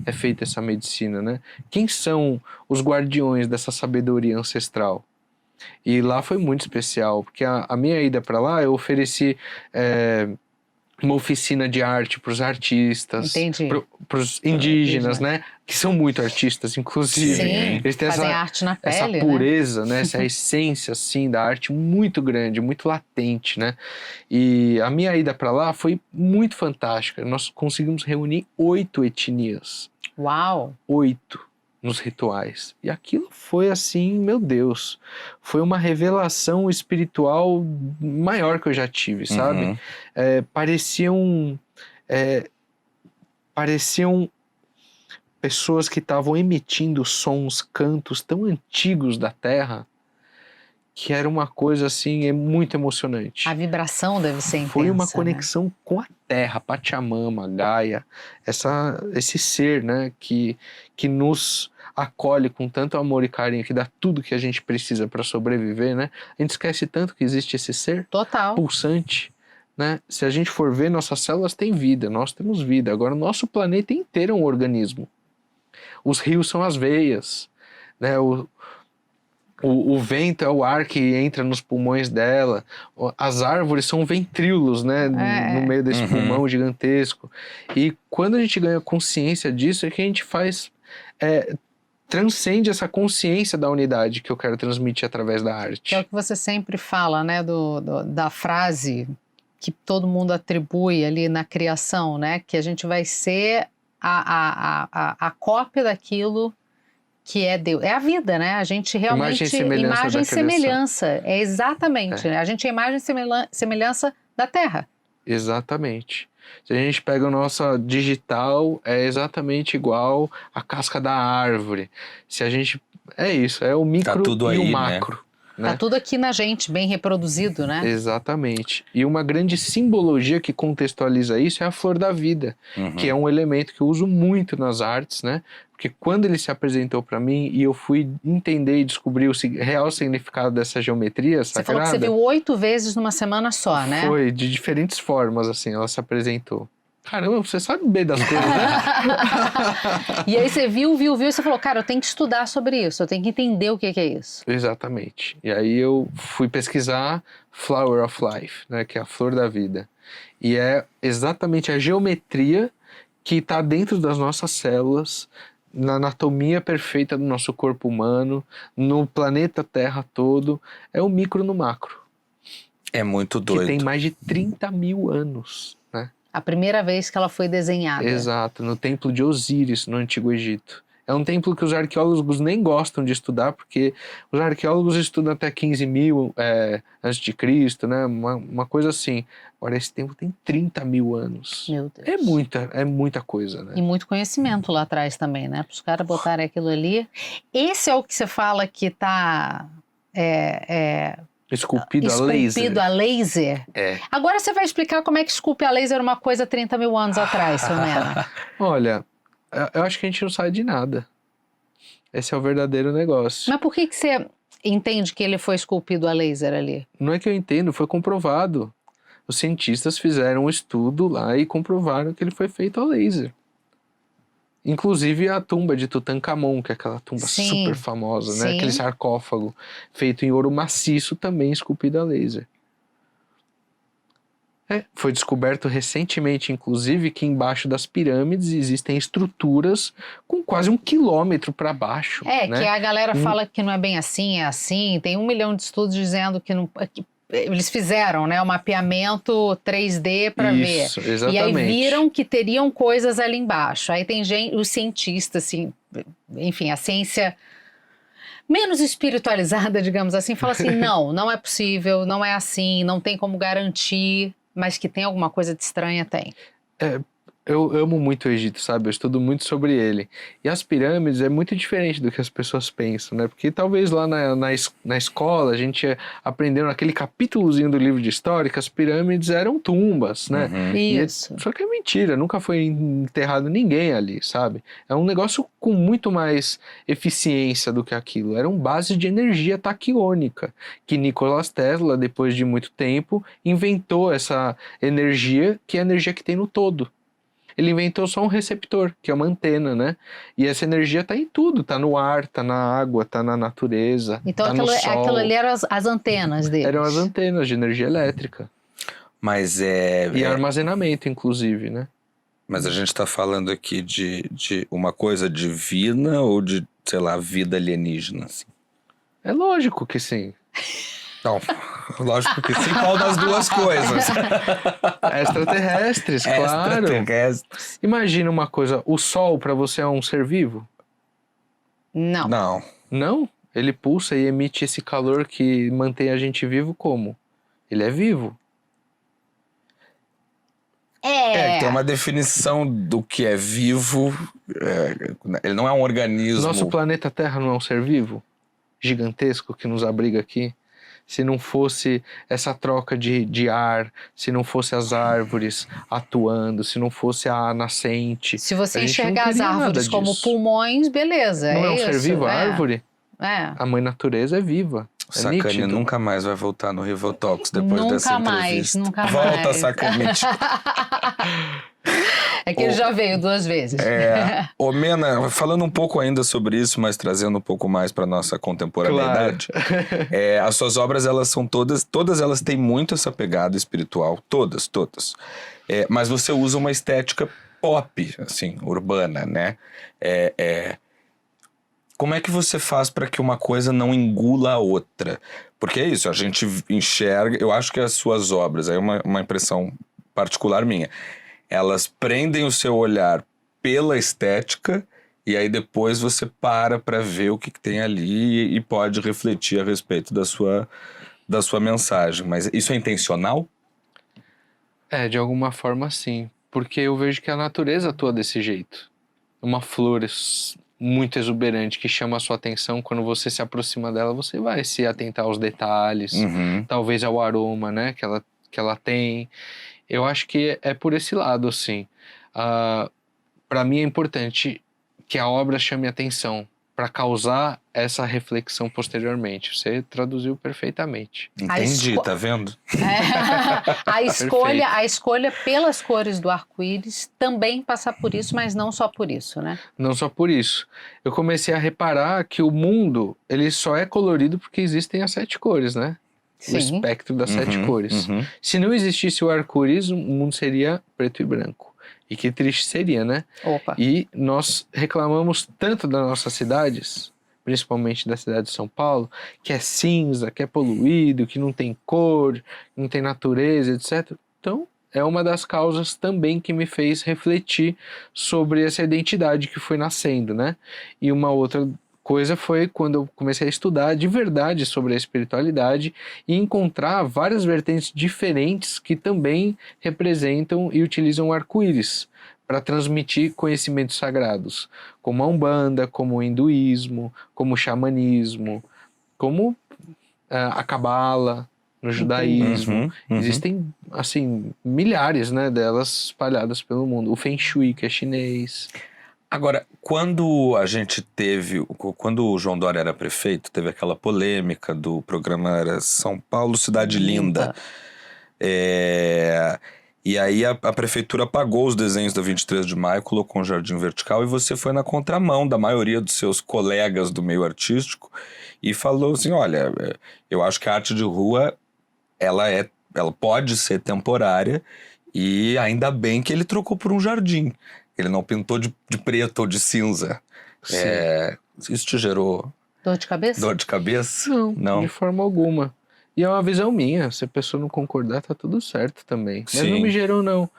é feita essa medicina, né? Quem são os guardiões dessa sabedoria ancestral? E lá foi muito especial, porque a minha ida para lá, eu ofereci uma oficina de arte para os artistas, para os indígenas, né? Que são muito artistas, inclusive. Sim, Eles têm fazem arte na pele, essa né? pureza, né? Essa essência, assim, da arte muito grande, muito latente, né? E a minha ida para lá foi muito fantástica. Nós conseguimos reunir 8 etnias. Uau! 8 nos rituais. E aquilo foi assim, meu Deus, foi uma revelação espiritual maior que eu já tive, sabe? Pareciam pessoas que estavam emitindo sons, cantos tão antigos da terra, que era uma coisa assim, muito emocionante. A vibração deve ser intensa. Foi uma conexão com a terra, Pachamama, Gaia, esse ser, né, que nos acolhe com tanto amor e carinho, que dá tudo que a gente precisa para sobreviver, né? A gente esquece tanto que existe esse ser total pulsante, né? Se a gente for ver, nossas células têm vida, nós temos vida. Agora, o nosso planeta inteiro é um organismo. Os rios são as veias, né? O vento é o ar que entra nos pulmões dela. As árvores são ventrículos, né? No meio desse pulmão gigantesco. E quando a gente ganha consciência disso, é que a gente transcende essa consciência da unidade que eu quero transmitir através da arte. Que é o que você sempre fala, né? Da frase que todo mundo atribui ali na criação, né? Que a gente vai ser a cópia daquilo que é Deus. É a vida, né? A gente realmente... Imagem e semelhança. É exatamente. Né? A gente é imagem e semelhança da Terra. Exatamente. Se a gente pega a nossa digital, é exatamente igual à casca da árvore. Se a gente... É isso, é o micro e o macro. Né? Tá tudo aqui na gente, bem reproduzido, né? Exatamente. E uma grande simbologia que contextualiza isso é a flor da vida, que é um elemento que eu uso muito nas artes, né? Porque quando ele se apresentou para mim e eu fui entender e descobrir o real significado dessa geometria sagrada... Você falou que você viu 8 vezes numa semana só, né? Foi, de diferentes formas, assim, ela se apresentou. Caramba, você sabe bem das coisas, né? E aí você viu, e você falou, cara, eu tenho que estudar sobre isso, eu tenho que entender o que é isso. Exatamente. E aí eu fui pesquisar Flower of Life, né, que é a flor da vida. E é exatamente a geometria que está dentro das nossas células, na anatomia perfeita do nosso corpo humano, no planeta Terra todo, é o micro no macro. É muito doido. Que tem mais de 30 mil anos, né? A primeira vez que ela foi desenhada. Exato, no templo de Osíris, no Antigo Egito. É um templo que os arqueólogos nem gostam de estudar, porque os arqueólogos estudam até 15 mil antes de Cristo, né? Uma coisa assim. Agora, esse templo tem 30 mil anos. Meu Deus. É muita coisa, né? E muito conhecimento lá atrás também, né? Para os caras botarem aquilo ali. Esse é o que você fala que está... Esculpido a laser. É. Agora você vai explicar como é que esculpe a laser uma coisa 30 mil anos atrás, seu Mena. Olha, eu acho que a gente não sabe de nada. Esse é o verdadeiro negócio. Mas por que você entende que ele foi esculpido a laser ali? Não é que eu entendo, foi comprovado. Os cientistas fizeram um estudo lá e comprovaram que ele foi feito a laser. Inclusive a tumba de Tutankhamon, que é aquela tumba super famosa, né? Aquele sarcófago feito em ouro maciço, também esculpido a laser. Foi descoberto recentemente, inclusive, que embaixo das pirâmides existem estruturas com quase 1 quilômetro para baixo. Né? Que a galera fala que não é bem assim, é assim. Tem 1 milhão de estudos dizendo que não... Eles fizeram, né, o mapeamento 3D para ver. Isso, E aí exatamente. viram que teriam coisas ali embaixo. Aí tem gente, os cientistas, assim, enfim, a ciência menos espiritualizada, digamos assim, fala assim, não é possível, não é assim, não tem como garantir, mas que tem alguma coisa de estranha, tem. Eu amo muito o Egito, sabe? Eu estudo muito sobre ele. E as pirâmides é muito diferente do que as pessoas pensam, né? Porque talvez lá na escola a gente aprendeu naquele capítulozinho do livro de história que as pirâmides eram tumbas, né? Isso. Só que é mentira, nunca foi enterrado ninguém ali, sabe? É um negócio com muito mais eficiência do que aquilo. Era um base de energia taquiônica, que Nikola Tesla, depois de muito tempo, inventou essa energia, que é a energia que tem no todo. Ele inventou só um receptor, que é uma antena, né? E essa energia está em tudo, está no ar, está na água, está na natureza, Então tá no sol. aquilo ali eram as antenas deles. Eram as antenas de energia elétrica. Mas E armazenamento, inclusive, né? Mas a gente está falando aqui de uma coisa divina ou de, sei lá, vida alienígena? Assim? É lógico que sim. Não, lógico que sim. Qual das duas coisas? Extraterrestres, claro. Extraterrestres. Imagina uma coisa, o Sol para você é um ser vivo? Não. Não. Não. Ele pulsa e emite esse calor que mantém a gente vivo como? Ele é vivo. Tem uma definição do que é vivo. Ele não é um organismo. Nosso planeta Terra não é um ser vivo? Gigantesco que nos abriga aqui? Se não fosse essa troca de ar, se não fosse as árvores atuando, se não fosse a nascente. Se você a gente não enxergar as teria nada árvores como disso. pulmões, beleza. Não é um ser isso, vivo a árvore? É. A mãe natureza é viva. É Sacani nítido. nunca mais vai voltar no Rival Talks depois Nunca dessa mais, entrevista. nunca Volta, mais. Sacani. É que ele já veio 2 vezes. Ô, Mena, falando um pouco ainda sobre isso, mas trazendo um pouco mais para nossa contemporaneidade. As suas obras, elas são todas elas têm muito essa pegada espiritual. Todas. Mas você usa uma estética pop, assim, urbana, né? Como é que você faz para que uma coisa não engula a outra? Porque é isso, a gente enxerga... Eu acho que as suas obras, aí é uma impressão particular minha, elas prendem o seu olhar pela estética e aí depois você para ver o que tem ali e pode refletir a respeito da sua mensagem. Mas isso é intencional? De alguma forma sim. Porque eu vejo que a natureza atua desse jeito. Uma flor muito exuberante que chama a sua atenção, quando você se aproxima dela, você vai se atentar aos detalhes, talvez ao aroma, né, que ela tem. Eu acho que é por esse lado, assim. Para mim é importante que a obra chame atenção, para causar essa reflexão posteriormente. Você traduziu perfeitamente. Entendi, tá vendo? A escolha pelas cores do arco-íris também passa por isso, mas não só por isso, né? Não só por isso. Eu comecei a reparar que o mundo, ele só é colorido porque existem as 7 cores, né? Sim. O espectro das 7 cores. Se não existisse o arco-íris, o mundo seria preto e branco. E que triste seria, né? Opa. E nós reclamamos tanto das nossas cidades, principalmente da cidade de São Paulo, que é cinza, que é poluído, que não tem cor, não tem natureza, etc. Então, é uma das causas também que me fez refletir sobre essa identidade que foi nascendo, né? E uma outra coisa foi quando eu comecei a estudar de verdade sobre a espiritualidade e encontrar várias vertentes diferentes que também representam e utilizam o arco-íris para transmitir conhecimentos sagrados, como a Umbanda, como o hinduísmo, como o xamanismo, como a Cabala, no judaísmo. Existem, assim, milhares, né, delas espalhadas pelo mundo. O Feng Shui, que é chinês. Agora, quando o João Dória era prefeito, teve aquela polêmica do programa, era São Paulo Cidade Linda. E aí a prefeitura apagou os desenhos da 23 de maio, colocou um jardim vertical e você foi na contramão da maioria dos seus colegas do meio artístico e falou assim, olha, eu acho que a arte de rua, ela pode ser temporária e ainda bem que ele trocou por um jardim. Ele não pintou de preto ou de cinza. Isso te gerou Dor de cabeça? dor de cabeça? Não, de forma alguma. E é uma visão minha, se a pessoa não concordar, tá tudo certo também. Mas Sim. não me gerou, não.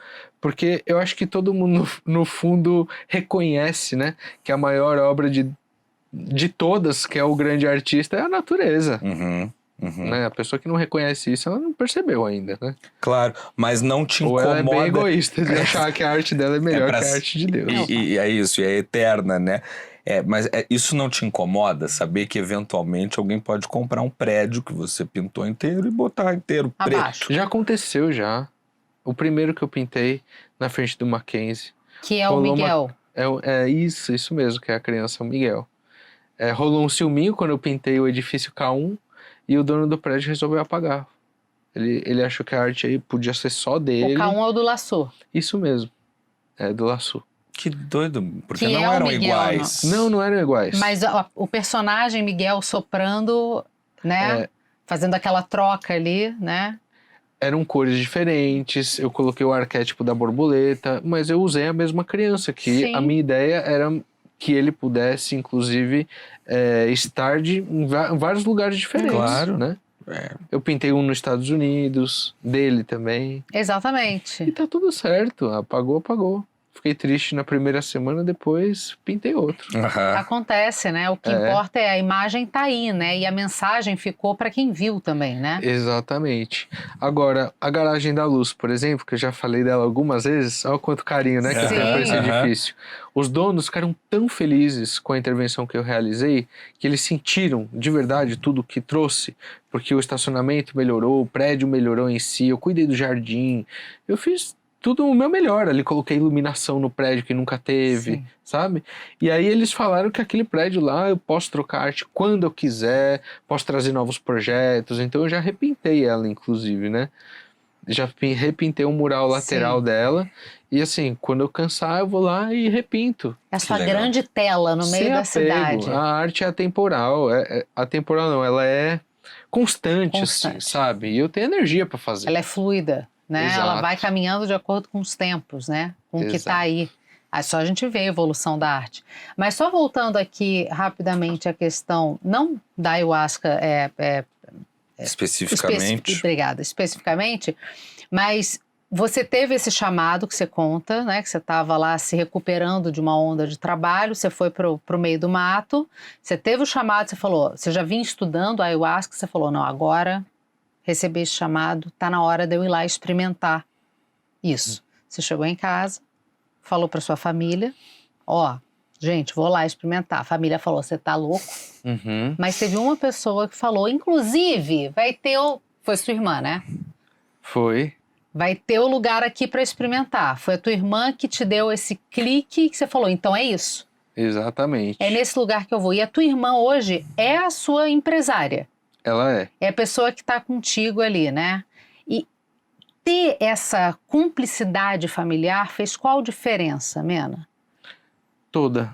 Porque eu acho que todo mundo, no fundo, reconhece, né? Que a maior obra de todas, que é o grande artista, é a natureza. Uhum. Né? A pessoa que não reconhece isso, ela não percebeu ainda, né? Claro, mas não te Ou ela é bem incomoda. egoísta de achar que a arte dela é melhor pra- que a arte de Deus. E é isso, e é eterna, né? Mas isso não te incomoda? Saber que eventualmente alguém pode comprar um prédio que você pintou inteiro e botar inteiro Abaixo. preto. Já aconteceu, já. O primeiro que eu pintei na frente do Mackenzie. Que é o Rolou Miguel. É isso mesmo, que é a criança, o Miguel. Rolou um ciúminho quando eu pintei o edifício K1 e o dono do prédio resolveu apagar. Ele achou que a arte aí podia ser só dele. O K1 é o do Laçô. Isso mesmo. É do Laçu. Que doido, porque Que não é o eram Miguel, iguais. Não eram iguais. Mas o personagem Miguel soprando, né? Fazendo aquela troca ali, né? Eram cores diferentes, eu coloquei o arquétipo da borboleta, mas eu usei a mesma criança, que Sim. a minha ideia era que ele pudesse, inclusive, estar em vários lugares diferentes. Claro. Né? É. Eu pintei um nos Estados Unidos, dele também. E Exatamente. tá tudo certo, apagou. Fiquei triste na primeira semana, depois pintei outro. Aham. Acontece, né? O que importa é a imagem tá aí, né? E a mensagem ficou para quem viu também, né? Exatamente. Agora, a Garagem da Luz, por exemplo, que eu já falei dela algumas vezes, olha quanto carinho, né, que eu tenho por esse Aham. edifício. Os donos ficaram tão felizes com a intervenção que eu realizei, que eles sentiram de verdade tudo que trouxe, porque o estacionamento melhorou, o prédio melhorou em si, eu cuidei do jardim, eu fiz tudo o meu melhor ali, coloquei iluminação no prédio que nunca teve, Sim. sabe? E aí eles falaram que aquele prédio lá eu posso trocar arte quando eu quiser, posso trazer novos projetos, então eu já repintei ela, inclusive, né? Já repintei um mural lateral dela, e assim, quando eu cansar eu vou lá e repinto. Essa legal. grande tela no meio Sem da apego. cidade. A arte é atemporal, atemporal não, ela é constante, assim, Constante. sabe? E eu tenho energia para fazer. Ela é fluida, né? Exato. Ela vai caminhando de acordo com os tempos, né? Com o que Exato. está aí. Aí só a gente vê a evolução da arte. Mas só voltando aqui rapidamente à questão, não da ayahuasca, Especificamente. obrigada, especificamente, mas você teve esse chamado que você conta, né? Que você estava lá se recuperando de uma onda de trabalho, você foi pro meio do mato, você teve o chamado, você falou, você já vinha estudando a ayahuasca, você falou, não, agora recebi esse chamado, tá na hora de eu ir lá experimentar isso. Você chegou em casa, falou para sua família, ó, gente, vou lá experimentar. A família falou, você tá louco? Uhum. Mas teve uma pessoa que falou, inclusive, vai ter foi sua irmã, né? Foi. Vai ter o lugar aqui para experimentar. Foi a tua irmã que te deu esse clique que você falou, então é isso. Exatamente. É nesse lugar que eu vou. E a tua irmã hoje é a sua empresária. Ela é. É a pessoa que está contigo ali, né? E ter essa cumplicidade familiar fez qual diferença, Mena? Toda,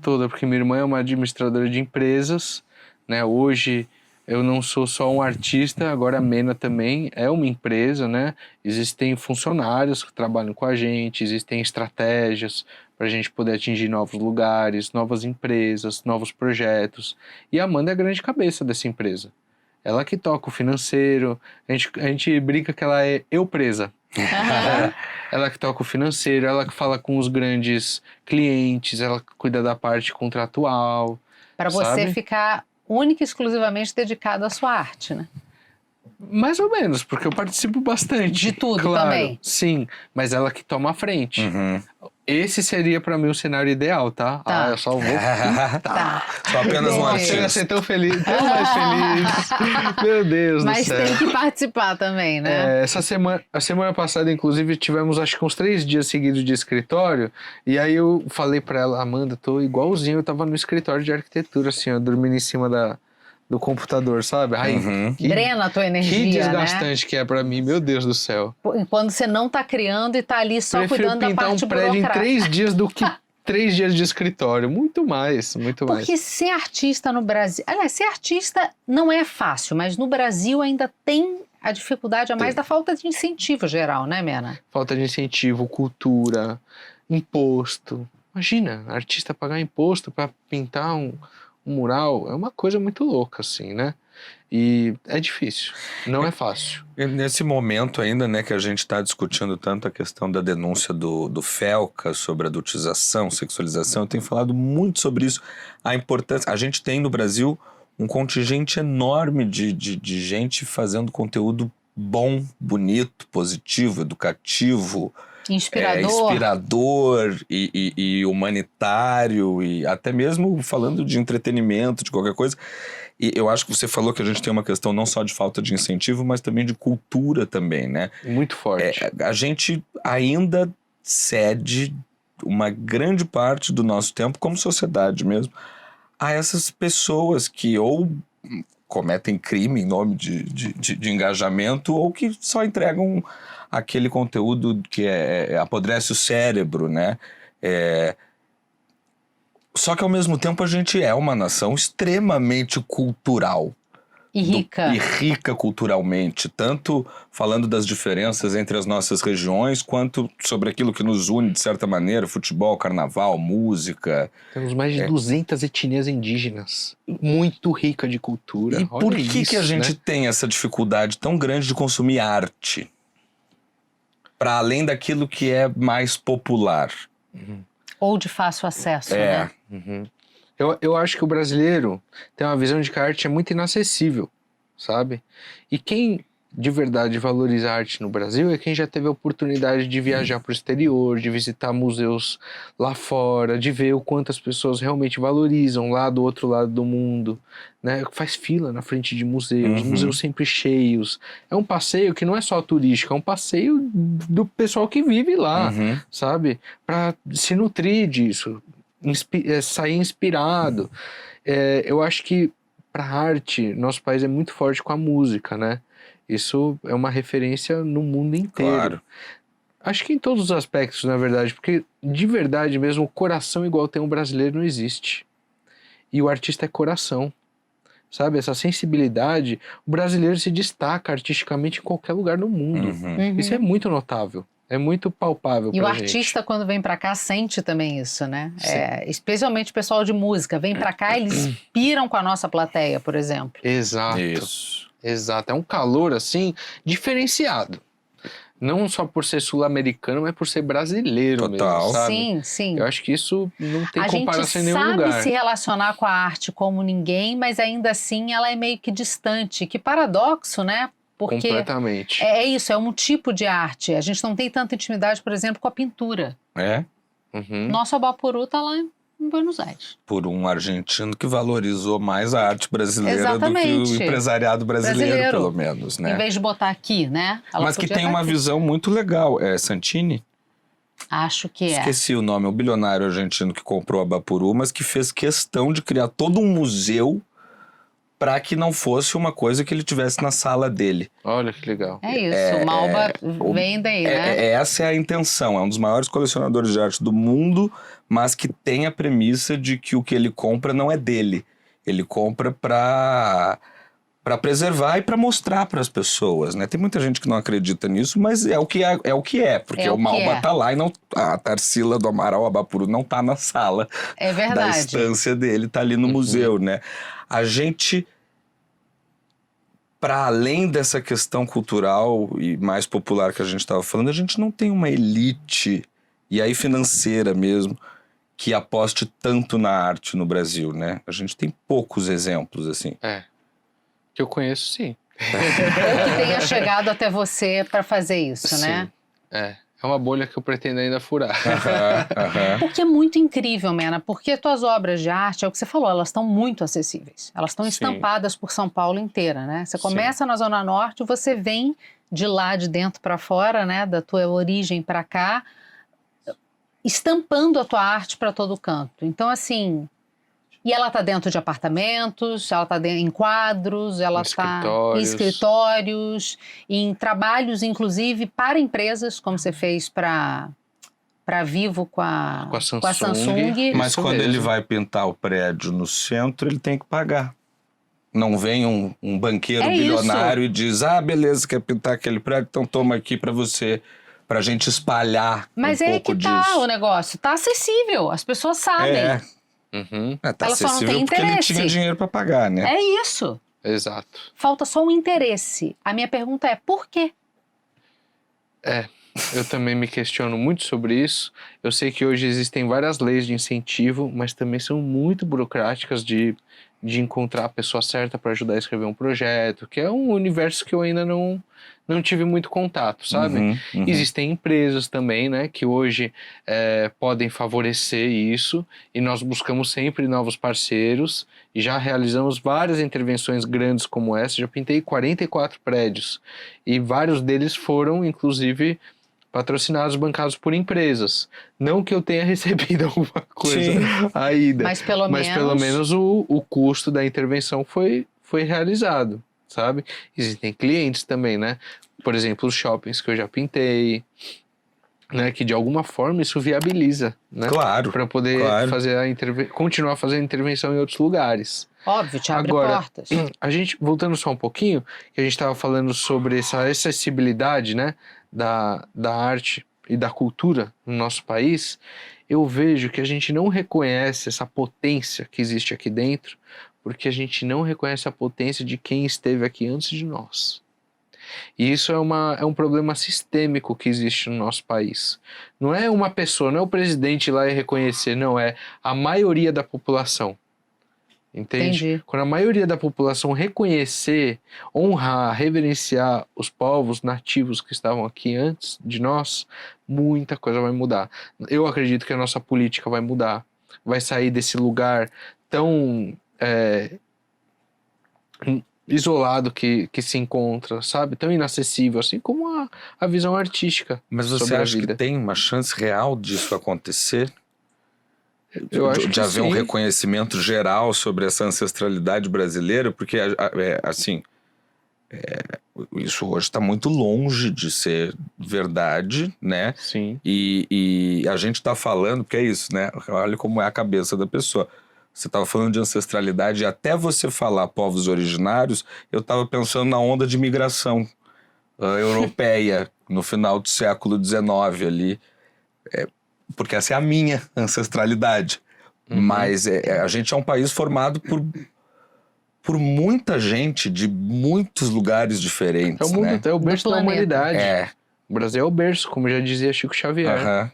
porque minha irmã é uma administradora de empresas, né? Hoje eu não sou só um artista, agora a Mena também é uma empresa, né? Existem funcionários que trabalham com a gente, existem estratégias para a gente poder atingir novos lugares, novas empresas, novos projetos. E a Amanda é a grande cabeça dessa empresa. Ela que toca o financeiro, a gente brinca que ela é eu presa. Ela que toca o financeiro, ela que fala com os grandes clientes, ela que cuida da parte contratual. Para você sabe? ficar única e exclusivamente dedicado à sua arte, né? Mais ou menos, porque eu participo bastante. De tudo claro, também. Sim, mas ela que toma a frente. Uhum. Esse seria pra mim o cenário ideal, tá? Tá. Eu só vou. Tá. Sou apenas um Bom, Eu ia artista. ser tão feliz, tão mais feliz. Meu Deus Mas do céu. tem que participar também, né? A semana passada, inclusive, tivemos acho que uns 3 dias seguidos de escritório. E aí eu falei pra ela, Amanda, tô igualzinho, eu tava no escritório de arquitetura, assim, ó, dormindo em cima do computador, sabe? Ai, Uhum. Drena a tua energia, que né? desgastante que é pra mim, meu Deus do céu. Quando você não tá criando e tá ali só Prefiro cuidando da pintar parte um prédio em burocrática. 3 dias do que 3 dias de escritório. Muito mais. Porque ser artista no Brasil... Aliás, ser artista não é fácil, mas no Brasil ainda tem a dificuldade a mais da falta de incentivo geral, né, Mena? Falta de incentivo, cultura, imposto. Imagina, artista pagar imposto para pintar um mural é uma coisa muito louca, assim, né? E é difícil, não é fácil. E nesse momento ainda, né, que a gente está discutindo tanto a questão da denúncia do Felca sobre adultização, sexualização, eu tenho falado muito sobre isso, a importância. A gente tem no Brasil um contingente enorme de gente fazendo conteúdo bom, bonito, positivo, educativo, inspirador e humanitário, e até mesmo falando de entretenimento, de qualquer coisa. E eu acho que você falou que a gente tem uma questão não só de falta de incentivo, mas também de cultura também, né? Muito forte. A gente ainda cede uma grande parte do nosso tempo, como sociedade mesmo, a essas pessoas que ou cometem crime em nome de engajamento, ou que só entregam aquele conteúdo que apodrece o cérebro, né? Só que ao mesmo tempo a gente é uma nação extremamente cultural. E rica. E rica culturalmente, tanto falando das diferenças entre as nossas regiões, quanto sobre aquilo que nos une de certa maneira, futebol, carnaval, música. Temos mais de 200 etnias indígenas, muito rica de cultura. E por que a gente tem essa dificuldade tão grande de consumir arte? Para além daquilo que é mais popular. Ou de fácil acesso, né? Eu acho que o brasileiro tem uma visão de que a arte é muito inacessível, sabe? E quem de verdade valoriza a arte no Brasil é quem já teve a oportunidade de viajar para o exterior, de visitar museus lá fora, de ver o quanto as pessoas realmente valorizam lá do outro lado do mundo, né? Faz fila na frente de museus, museus sempre cheios. É um passeio que não é só turístico, é um passeio do pessoal que vive lá, sabe? Para se nutrir disso. Sair inspirado. Eu acho que para arte, nosso país é muito forte com a música, né? Isso é uma referência no mundo inteiro. Claro. Acho que em todos os aspectos, na verdade, porque de verdade mesmo, o coração igual tem um brasileiro não existe. E o artista é coração. Sabe, essa sensibilidade, o brasileiro se destaca artisticamente em qualquer lugar do mundo. Isso é muito notável. É muito palpável pra gente. E o artista, quando vem pra cá, sente também isso, né? Especialmente o pessoal de música. Vem pra cá, eles piram com a nossa plateia, por exemplo. Exato. Isso. Exato. É um calor, assim, diferenciado. Não só por ser sul-americano, mas por ser brasileiro Total. mesmo, sabe? Sim, sim. Eu acho que isso não tem comparação em nenhum lugar. A gente lugar. sabe se relacionar com a arte como ninguém, mas ainda assim ela é meio que distante. Que paradoxo, né? Porque completamente. É isso, é um tipo de arte. A gente não tem tanta intimidade, por exemplo, com a pintura. Nosso Abapuru está lá em Buenos Aires. Por um argentino que valorizou mais a arte brasileira do que o empresariado brasileiro, pelo menos, né? Em vez de botar aqui, né? Mas que tem uma visão muito legal. É Santini? Acho que Esqueci o nome. O bilionário argentino que comprou a Abapuru, mas que fez questão de criar todo um museu para que não fosse uma coisa que ele tivesse na sala dele. Olha que legal. É isso, o Malba vem daí, né? Essa é a intenção. É um dos maiores colecionadores de arte do mundo, mas que tem a premissa de que o que ele compra não é dele. Ele compra para preservar e para mostrar para as pessoas, né? Tem muita gente que não acredita nisso, mas é o que é, porque o Malba tá lá e não, a Tarsila do Amaral Abapuru não tá na sala da estância dele, tá ali no museu, né? A gente, para além dessa questão cultural e mais popular que a gente estava falando, a gente não tem uma elite, e aí financeira mesmo, que aposte tanto na arte no Brasil, né? A gente tem poucos exemplos, assim. Que eu conheço, sim. Ou que tenha chegado até você para fazer isso, né? É uma bolha que eu pretendo ainda furar. Porque é muito incrível, Mena, porque tuas obras de arte, é o que você falou, elas estão muito acessíveis. Elas estão estampadas por São Paulo inteira, né? Você começa na Zona Norte, você vem de lá de dentro para fora, né? Da tua origem para cá, estampando a tua arte para todo canto. Então, assim... E ela está dentro de apartamentos, ela está em quadros, ela está em escritórios, em trabalhos, inclusive, para empresas, como você fez para Vivo com a Samsung. Mas quando ele vai pintar o prédio no centro, ele tem que pagar. Não vem um banqueiro bilionário e diz, beleza, quer pintar aquele prédio? Então toma aqui para você... Pra gente espalhar Mas um pouco disso. Mas é que tá o negócio, tá acessível, as pessoas sabem. Uhum. Tá Ela só não acessível tem porque ele interesse. tinha dinheiro para pagar, né? É isso. Exato. Falta só um interesse. A minha pergunta é, por quê? Eu também me questiono muito sobre isso. Eu sei que hoje existem várias leis de incentivo, mas também são muito burocráticas de encontrar a pessoa certa para ajudar a escrever um projeto, que é um universo que eu ainda não tive muito contato, sabe? Uhum, uhum. Existem empresas também, né, que hoje podem favorecer isso, e nós buscamos sempre novos parceiros, e já realizamos várias intervenções grandes como essa. Já pintei 44 prédios, e vários deles foram, inclusive, patrocinados, bancados por empresas. Não que eu tenha recebido alguma coisa Sim. ainda, Mas pelo pelo menos o custo da intervenção foi realizado, sabe? Existem clientes também, né? Por exemplo, os shoppings que eu já pintei, né? Que de alguma forma isso viabiliza, né? Claro, Para poder claro. fazer continuar fazendo intervenção em outros lugares. Óbvio, te abre Agora, portas. A gente, voltando só um pouquinho, que a gente estava falando sobre essa acessibilidade, né, da arte e da cultura no nosso país, eu vejo que a gente não reconhece essa potência que existe aqui dentro, porque a gente não reconhece a potência de quem esteve aqui antes de nós. E isso é um problema sistêmico que existe no nosso país. Não é uma pessoa, não é o presidente ir lá e reconhecer, não, é a maioria da população. Entende? Entendi. Quando a maioria da população reconhecer, honrar, reverenciar os povos nativos que estavam aqui antes de nós, muita coisa vai mudar. Eu acredito que a nossa política vai mudar, vai sair desse lugar tão isolado que se encontra, sabe? Tão inacessível, assim como a visão artística. Mas você sobre a acha que vida. tem uma chance real disso acontecer? Eu acho De que haver um sim. reconhecimento geral sobre essa ancestralidade brasileira? Porque, isso hoje está muito longe de ser verdade, né? Sim. E a gente está falando, porque é isso, né? Olha como é a cabeça da pessoa. Você estava falando de ancestralidade, e até você falar povos originários, eu estava pensando na onda de migração europeia no final do século XIX ali, porque essa é a minha ancestralidade. Uhum. Mas a gente é um país formado por muita gente de muitos lugares diferentes, É o mundo, né? é o berço da planeta. humanidade. O Brasil é o berço, como já dizia Chico Xavier. Aham.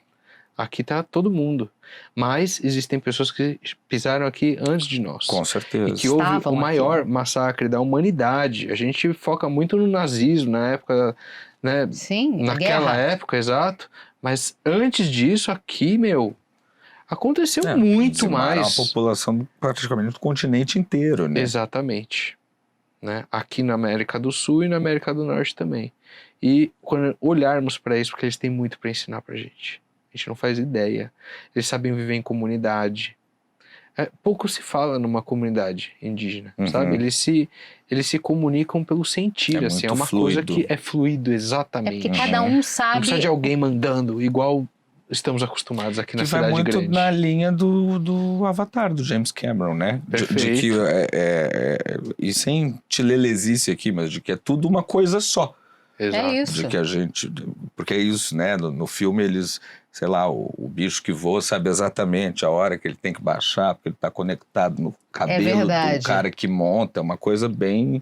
Aqui tá todo mundo. Mas existem pessoas que pisaram aqui antes de nós. Com certeza. E que houve Estavam o maior aqui. massacre da humanidade. A gente foca muito no nazismo, na época, né? Sim, a Naquela guerra. época, exato. Mas antes disso, aqui, aconteceu É, muito dizimaram mais. a população praticamente do continente inteiro, né? Exatamente. Né? Aqui na América do Sul e na América do Norte também. E quando olharmos para isso, porque eles têm muito para ensinar pra gente. A gente não faz ideia. Eles sabem viver em comunidade. Pouco se fala numa comunidade indígena, Uhum. sabe? Eles se comunicam pelo sentir, É assim. É muito uma coisa fluido. que é fluido, É exatamente. porque cada um Não sabe. precisa de alguém mandando, igual estamos acostumados aqui na Que vai cidade muito grande. na linha do Avatar, do James Cameron, né? De Perfeito. que, e sem tilelezice aqui, mas de que é tudo uma coisa só. Exato. É isso. De que a gente... Porque é isso, né? No filme eles... Sei lá, o bicho que voa sabe exatamente a hora que ele tem que baixar, porque ele está conectado no cabelo verdade. do cara que monta. É uma coisa bem...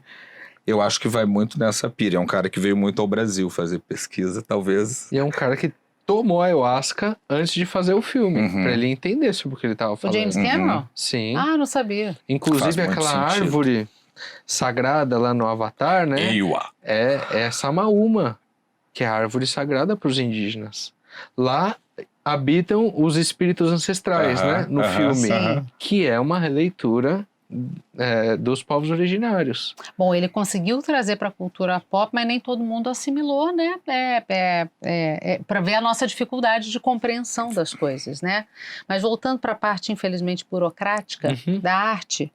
Eu acho que vai muito nessa pira. É um cara que veio muito ao Brasil fazer pesquisa, talvez... E é um cara que tomou ayahuasca antes de fazer o filme, Uhum. pra ele entender sobre o que ele tava O falando. James Cameron? Sim. Ah, não sabia. Faz Inclusive muito aquela sentido. árvore sagrada lá no Avatar, né? Eiwa. É Samaúma, que é a árvore sagrada para os indígenas. Lá habitam os espíritos ancestrais, Aham, né? No aham, filme, aham. que é uma releitura dos povos originários. Bom, ele conseguiu trazer para a cultura pop, mas nem todo mundo assimilou, né? Para ver a nossa dificuldade de compreensão das coisas, né? Mas voltando para a parte, infelizmente, burocrática Uhum. da arte,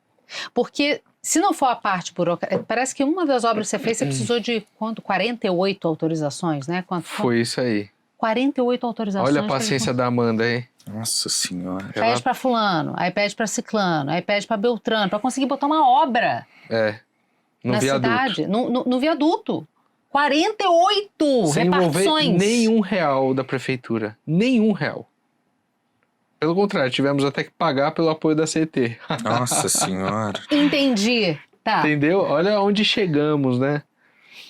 porque se não for a parte burocrática, parece que uma das obras que você fez, você precisou de quanto? 48 autorizações, né? Quanto? Foi isso aí. 48 autorizações. Olha a paciência da Amanda aí. Nossa senhora. Ela- Pede para fulano, aí pede para ciclano, aí pede para Beltrano, para conseguir botar uma obra No na viaduto. cidade, no viaduto. 48 Sem envolver repartições. nenhum real da prefeitura. Nenhum real. Pelo contrário, tivemos até que pagar pelo apoio da CT. Nossa senhora. Entendi. Tá. Entendeu? Olha onde chegamos, né?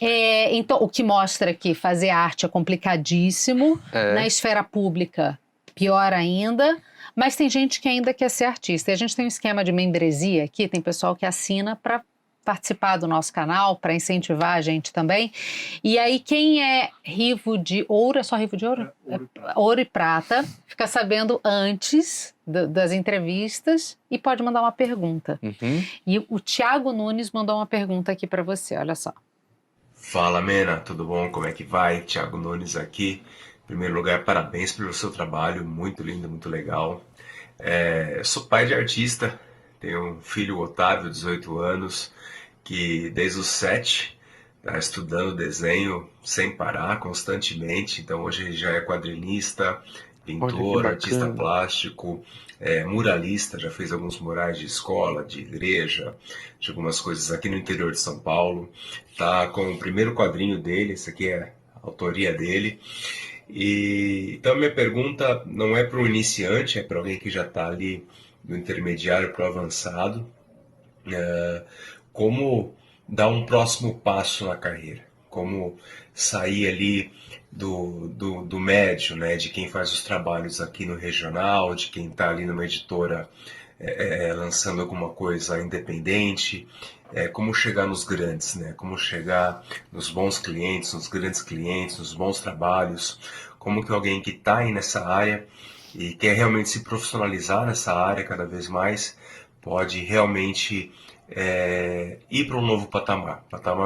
Então, o que mostra que fazer arte é complicadíssimo. É. Na esfera pública, pior ainda. Mas tem gente que ainda quer ser artista. E a gente tem um esquema de membresia aqui, tem pessoal que assina para participar do nosso canal, para incentivar a gente também. E aí, quem é Rivo de Ouro, é só Rivo de Ouro? Ouro e Prata, fica sabendo antes das entrevistas e pode mandar uma pergunta. Uhum. E o Thiago Nunes mandou uma pergunta aqui para você, olha só. Fala, Mena, tudo bom? Como é que vai? Thiago Nunes aqui. Em primeiro lugar, parabéns pelo seu trabalho, muito lindo, muito legal. Eu sou pai de artista, tenho um filho, Otávio, 18 anos, que desde os 7 está estudando desenho sem parar, constantemente. Então hoje ele já é quadrinista, pintor, artista plástico, muralista, já fez alguns murais de escola, de igreja, de algumas coisas aqui no interior de São Paulo. Tá com o primeiro quadrinho dele, esse aqui é a autoria dele. E então minha pergunta não é para um iniciante, é para alguém que já está ali do intermediário para o avançado. Como dar um próximo passo na carreira? Como sair ali do médio, né, de quem faz os trabalhos aqui no regional, de quem está ali numa editora lançando alguma coisa independente, como chegar nos grandes, né? Como chegar nos bons clientes, nos grandes clientes, nos bons trabalhos, como que alguém que está aí nessa área e quer realmente se profissionalizar nessa área cada vez mais, pode realmente ir para um novo patamar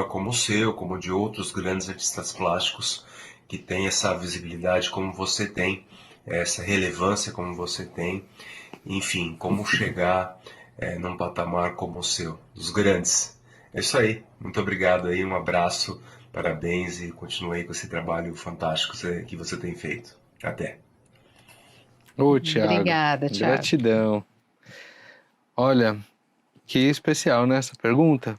como o seu, como o de outros grandes artistas plásticos que tem essa visibilidade como você tem, essa relevância como você tem, enfim, como chegar num patamar como o seu, dos grandes. É isso aí, muito obrigado aí, um abraço, parabéns e continue aí com esse trabalho fantástico que você tem feito. Até. Ô, Thiago. Obrigada, Thiago. Gratidão. Olha, que especial, né, essa pergunta?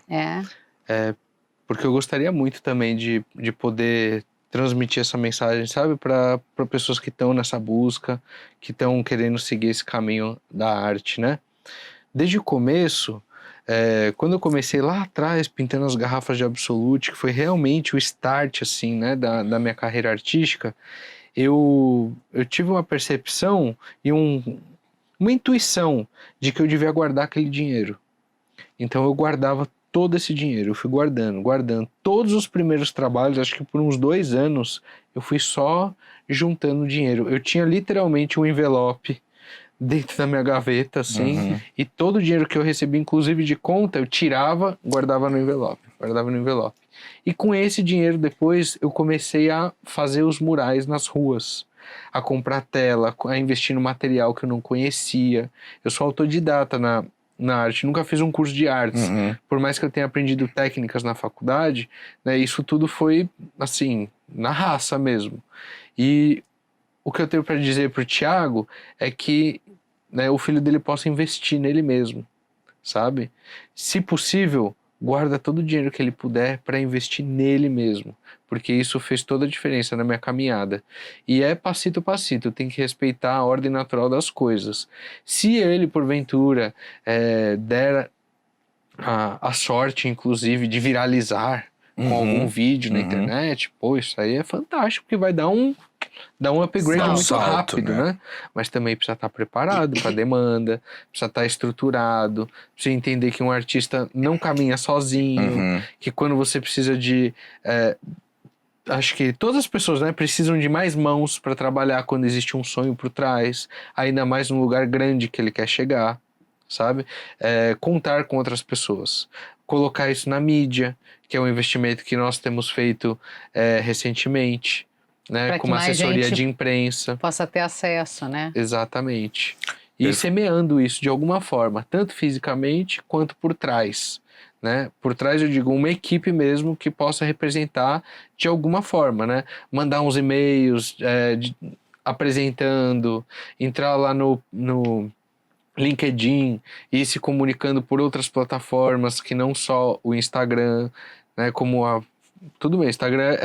Porque eu gostaria muito também de poder transmitir essa mensagem, sabe, para pessoas que estão nessa busca, que estão querendo seguir esse caminho da arte, né? Desde o começo, quando eu comecei lá atrás, pintando as garrafas de Absolute, que foi realmente o start, assim, né, da minha carreira artística, eu tive uma percepção e uma intuição de que eu devia guardar aquele dinheiro. Então eu guardava todo esse dinheiro, eu fui guardando. Todos os primeiros trabalhos, acho que por uns 2 anos, eu fui só juntando dinheiro. Eu tinha literalmente um envelope dentro da minha gaveta, assim, e todo o dinheiro que eu recebi, inclusive de conta, eu tirava, guardava no envelope. E com esse dinheiro depois, eu comecei a fazer os murais nas ruas, a comprar tela, a investir no material que eu não conhecia. Eu sou autodidata na arte, nunca fiz um curso de artes. Por mais que eu tenha aprendido técnicas na faculdade, né, isso tudo foi, assim, na raça mesmo. E o que eu tenho para dizer pro Thiago é que, né, o filho dele possa investir nele mesmo, sabe? Se possível, guarda todo o dinheiro que ele puder para investir nele mesmo, porque isso fez toda a diferença na minha caminhada. E é passito a passito, tem que respeitar a ordem natural das coisas. Se ele, porventura, der a sorte, inclusive, de viralizar com algum vídeo na internet, pô, isso aí é fantástico, porque vai dar um upgrade muito rápido, né? Mas também precisa estar preparado para a demanda, precisa estar estruturado, precisa entender que um artista não caminha sozinho, que quando você precisa de... acho que todas as pessoas, né, precisam de mais mãos para trabalhar quando existe um sonho por trás, ainda mais num lugar grande que ele quer chegar, sabe? Contar com outras pessoas, colocar isso na mídia, que é um investimento que nós temos feito recentemente, né, com uma assessoria de imprensa. Possa ter acesso, né? Exatamente. E semeando isso de alguma forma, tanto fisicamente quanto por trás. Né? Por trás eu digo uma equipe mesmo que possa representar de alguma forma, né? Mandar uns e-mails apresentando, entrar lá no LinkedIn e ir se comunicando por outras plataformas que não só o Instagram, né? Como tudo bem, o Instagram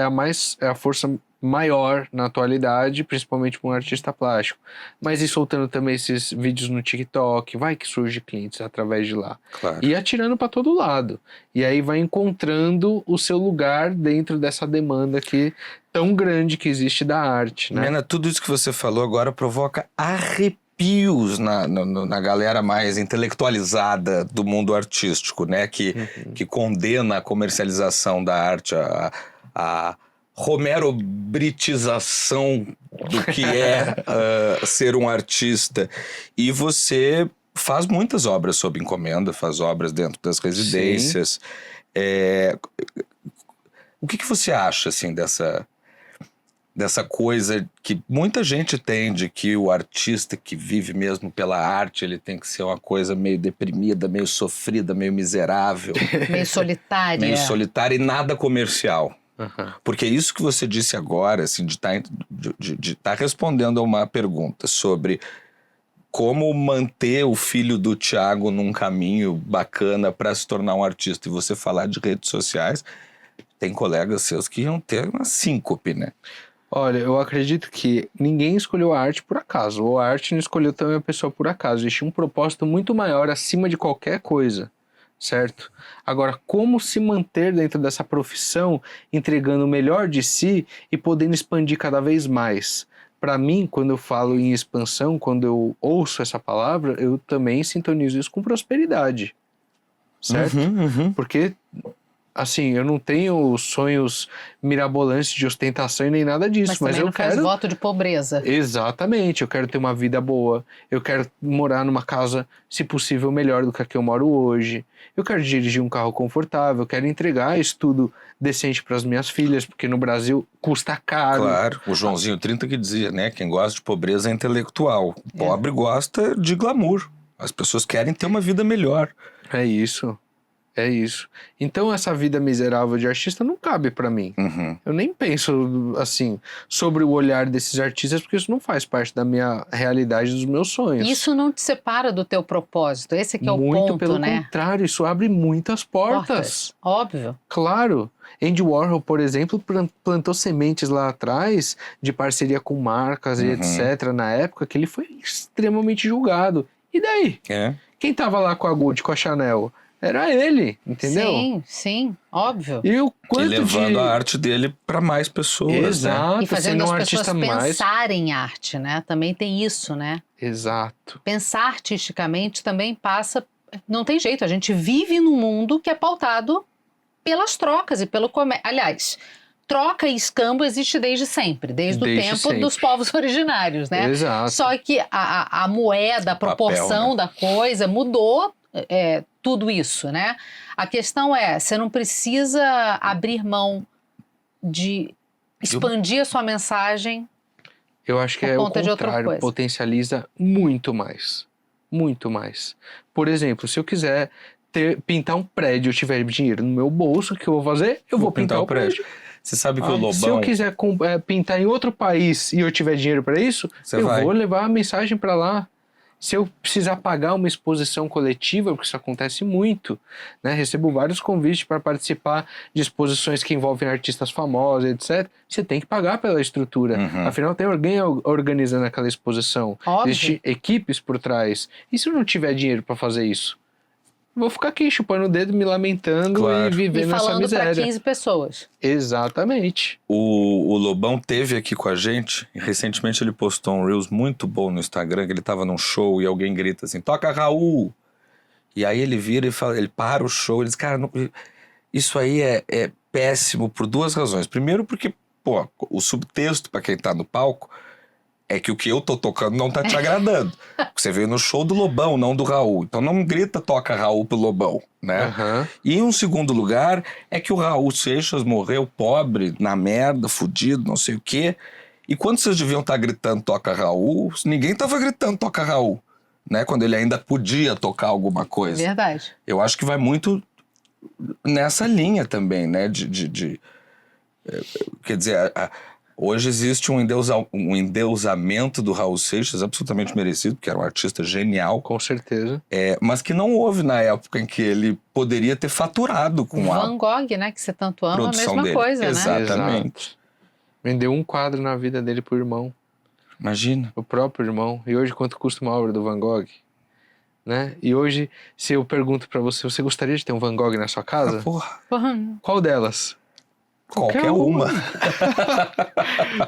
é a força maior na atualidade, principalmente para um artista plástico. Mas ir soltando também esses vídeos no TikTok, vai que surge clientes através de lá. Claro. E atirando para todo lado. E aí vai encontrando o seu lugar dentro dessa demanda que tão grande que existe da arte, né? Mena, tudo isso que você falou agora provoca arrepios na galera mais intelectualizada do mundo artístico, né? Que condena a comercialização da arte, a romerobritização do que é ser um artista. E você faz muitas obras sob encomenda, faz obras dentro das residências. O que você acha, assim, dessa coisa que muita gente tem de que o artista que vive mesmo pela arte, ele tem que ser uma coisa meio deprimida, meio sofrida, meio miserável. Meio solitária. Meio solitária e nada comercial. Porque isso que você disse agora, assim, de estar respondendo a uma pergunta sobre como manter o filho do Thiago num caminho bacana para se tornar um artista, e você falar de redes sociais, tem colegas seus que iam ter uma síncope, né? Olha, eu acredito que ninguém escolheu a arte por acaso, ou a arte não escolheu também a pessoa por acaso. Existe um propósito muito maior acima de qualquer coisa, certo? Agora, como se manter dentro dessa profissão, entregando o melhor de si e podendo expandir cada vez mais? Para mim, quando eu falo em expansão, quando eu ouço essa palavra, eu também sintonizo isso com prosperidade, certo? Porque... assim, eu não tenho sonhos mirabolantes de ostentação e nem nada disso, mas eu não faz quero... voto de pobreza. Exatamente, eu quero ter uma vida boa, eu quero morar numa casa, se possível, melhor do que a que eu moro hoje, eu quero dirigir um carro confortável, eu quero entregar estudo decente para as minhas filhas, porque no Brasil custa caro. Claro, o Joãozinho 30 que dizia, né, quem gosta de pobreza é intelectual, o pobre gosta de glamour, as pessoas querem ter uma vida melhor. É isso. É isso. Então essa vida miserável de artista não cabe pra mim. Eu nem penso assim sobre o olhar desses artistas, porque isso não faz parte da minha realidade, dos meus sonhos. Isso não te separa do teu propósito, esse que é o ponto, Muito pelo né? contrário, isso abre muitas portas. Óbvio. Claro. Andy Warhol, por exemplo, plantou sementes lá atrás de parceria com marcas e etc. na época que ele foi extremamente julgado. E daí? Quem tava lá com a Gucci, com a Chanel? Era ele, entendeu? Sim, sim, óbvio. E o quanto levando a arte dele para mais pessoas. Exato, E fazendo sendo as um pessoas artista mais... pensarem em arte, né? Também tem isso, né? Exato. Pensar artisticamente também passa... Não tem jeito, a gente vive num mundo que é pautado pelas trocas e pelo comércio. Aliás, troca e escambo existe desde sempre, desde o tempo sempre. dos povos originários, né? Exato. Só que a moeda, a proporção da coisa mudou tudo isso, né? A questão é, você não precisa abrir mão de expandir a sua mensagem. Eu acho que por é o conta de outra contrário, coisa. potencializa muito mais. Muito mais. Por exemplo, se eu quiser pintar um prédio, eu tiver dinheiro no meu bolso, o que eu vou fazer? Eu vou pintar o prédio. Você sabe que o Lobão... Se eu quiser pintar em outro país e eu tiver dinheiro para isso, vou levar a mensagem para lá. Se eu precisar pagar uma exposição coletiva, porque isso acontece muito, né? Recebo vários convites para participar de exposições que envolvem artistas famosos, etc. Você tem que pagar pela estrutura. Afinal, tem alguém organizando aquela exposição. Óbvio. Existem equipes por trás. E se eu não tiver dinheiro para fazer isso? Vou ficar aqui chupando o dedo, me lamentando e vivendo essa falando miséria. para 15 pessoas. Exatamente. O Lobão teve aqui com a gente, e recentemente ele postou um Reels muito bom no Instagram, que ele tava num show e alguém grita assim, toca Raul! E aí ele vira e fala, ele para o show, ele diz, cara, isso aí é péssimo por duas razões. Primeiro porque, pô, o subtexto para quem tá no palco é que o que eu tô tocando não tá te agradando. Você veio no show do Lobão, não do Raul. Então não grita toca Raul pro Lobão, né? E em um segundo lugar, é que o Raul Seixas morreu pobre, na merda, fudido, não sei o quê. E quando vocês deviam estar gritando toca Raul, ninguém tava gritando toca Raul, né? Quando ele ainda podia tocar alguma coisa. Verdade. Eu acho que vai muito nessa linha também, né? Quer dizer... Hoje existe um endeusamento do Raul Seixas absolutamente merecido, porque era um artista genial. Com certeza. Mas que não houve na época em que ele poderia ter faturado com a Van Gogh, né, que você tanto ama, a produção mesma dele. coisa, né? Exatamente. Vendeu um quadro na vida dele pro irmão, Imagina. o próprio irmão. E hoje quanto custa uma obra do Van Gogh? Né? E hoje, se eu pergunto pra você, você gostaria de ter um Van Gogh na sua casa? Porra, Qual delas? qualquer uma.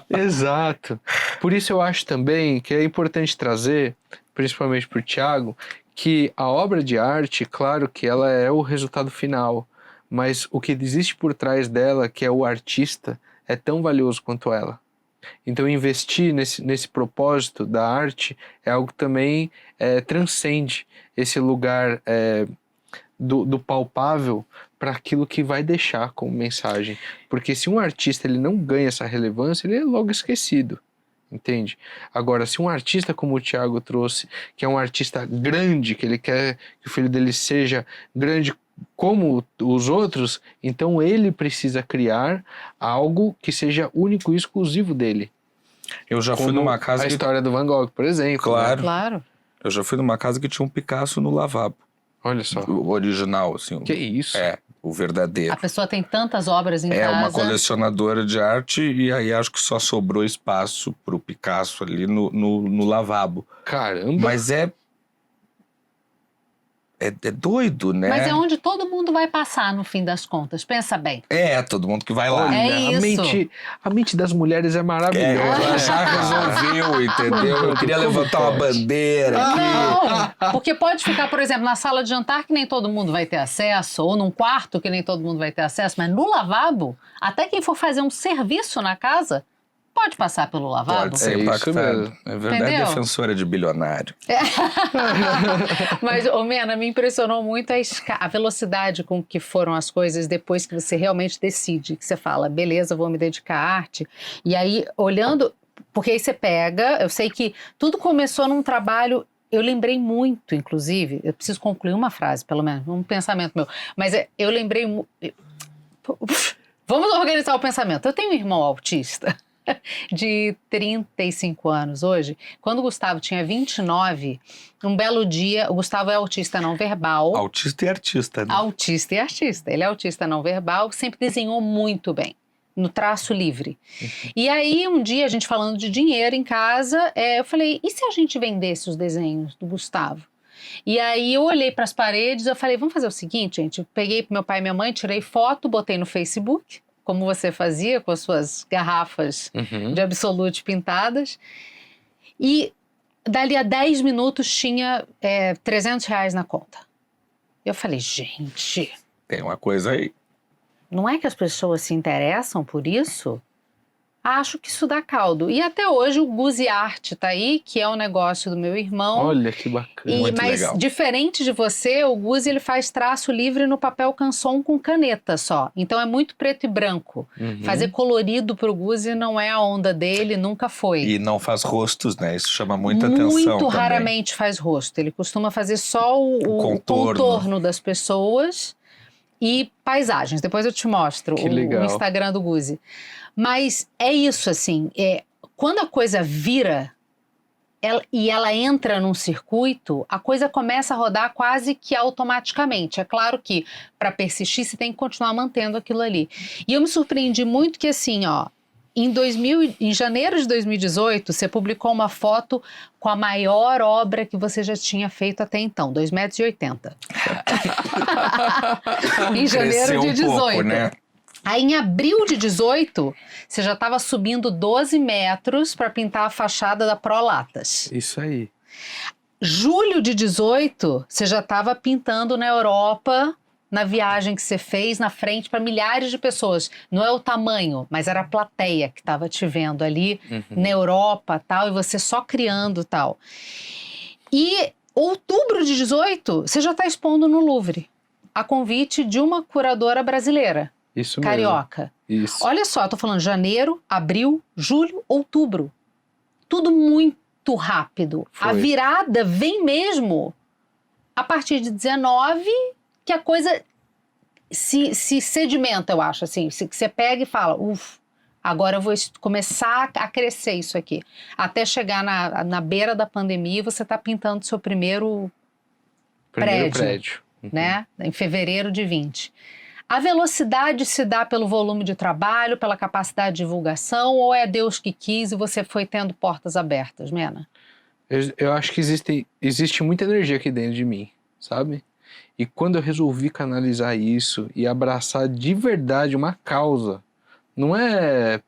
Exato. Por isso eu acho também que é importante trazer, principalmente para o Thiago, que a obra de arte, claro que ela é o resultado final, mas o que existe por trás dela, que é o artista, é tão valioso quanto ela. Então investir nesse propósito da arte é algo que também transcende esse lugar do palpável para aquilo que vai deixar como mensagem. Porque se um artista ele não ganha essa relevância, ele é logo esquecido. Entende? Agora, se um artista como o Thiago trouxe, que é um artista grande, que ele quer que o filho dele seja grande como os outros, então ele precisa criar algo que seja único e exclusivo dele. Eu já fui Como numa casa a que... história do Van Gogh, por exemplo. Claro. Né? Claro. Eu já fui numa casa que tinha um Picasso no lavabo. Olha só. O original, assim. Que isso? É, o verdadeiro. A pessoa tem tantas obras em É casa. uma colecionadora de arte e aí acho que só sobrou espaço pro Picasso ali no lavabo. Caramba. Mas é doido, né? Mas é onde todo mundo vai passar, no fim das contas. Pensa bem. É, todo mundo que vai lá. Olha, É isso. a mente das mulheres é maravilhosa. Ela já resolveu, entendeu? Eu queria Como levantar uma pode? bandeira aqui. Não, porque pode ficar, por exemplo, na sala de jantar que nem todo mundo vai ter acesso, ou num quarto que nem todo mundo vai ter acesso, mas no lavabo, até quem for fazer um serviço na casa, pode passar pelo lavabo. Pode ser É isso impactado. mesmo. É verdade, Entendeu? defensora de bilionário. Mas, Mena, me impressionou muito a velocidade com que foram as coisas depois que você realmente decide, que você fala, beleza, vou me dedicar à arte. E aí, olhando, porque aí você pega, eu sei que tudo começou num trabalho, eu lembrei muito, inclusive, eu preciso concluir uma frase, pelo menos, um pensamento meu, mas eu lembrei... Vamos organizar o pensamento. Eu tenho um irmão autista, de 35 anos hoje. Quando o Gustavo tinha 29, um belo dia, o Gustavo é autista não verbal. Autista e artista, né? Autista e artista. Ele é autista não verbal, sempre desenhou muito bem, no traço livre. E aí, um dia, a gente falando de dinheiro em casa, eu falei, e se a gente vendesse os desenhos do Gustavo? E aí eu olhei para as paredes, eu falei, vamos fazer o seguinte, gente, eu peguei pro meu pai e minha mãe, tirei foto, botei no Facebook, como você fazia com as suas garrafas de Absolute pintadas. E dali a 10 minutos tinha R$300 na conta. Eu falei, gente, Tem uma coisa aí. não é que as pessoas se interessam por isso? Acho que isso dá caldo. E até hoje o Guzi Art tá aí, que é um negócio do meu irmão. Olha que bacana. Muito Mas legal. diferente de você, o Guzi ele faz traço livre no papel canson com caneta só. Então é muito preto e branco. Fazer colorido pro Guzi não é a onda dele, nunca foi. E não faz rostos, né? Isso chama muita atenção Muito também. raramente faz rosto. Ele costuma fazer só o contorno das pessoas e paisagens. Depois eu te mostro Que o legal. Instagram do Guzi. Mas é isso, assim, quando a coisa vira e ela entra num circuito, a coisa começa a rodar quase que automaticamente. É claro que para persistir você tem que continuar mantendo aquilo ali. E eu me surpreendi muito que assim, ó, em janeiro de 2018, você publicou uma foto com a maior obra que você já tinha feito até então, 2,80 m. Em janeiro Cresceu de um 18. pouco, né? Aí em abril de 18, você já estava subindo 12 metros para pintar a fachada da Prolatas. Isso aí. Julho de 18, você já estava pintando na Europa, na viagem que você fez, na frente para milhares de pessoas. Não é o tamanho, mas era a plateia que estava te vendo ali na Europa tal, e você só criando tal. E outubro de 18, você já está expondo no Louvre, a convite de uma curadora brasileira. Isso mesmo. Carioca. Isso. Olha só, eu tô falando janeiro, abril, julho, outubro. Tudo muito rápido. Foi. A virada vem mesmo a partir de 19, que a coisa se sedimenta, eu acho, assim. Que você pega e fala, agora eu vou começar a crescer isso aqui. Até chegar na beira da pandemia, você tá pintando seu primeiro Primeiro prédio. né? Em fevereiro de 20. A velocidade se dá pelo volume de trabalho, pela capacidade de divulgação, ou é Deus que quis e você foi tendo portas abertas, Mena? Eu acho que existe muita energia aqui dentro de mim, sabe? E quando eu resolvi canalizar isso e abraçar de verdade uma causa, não é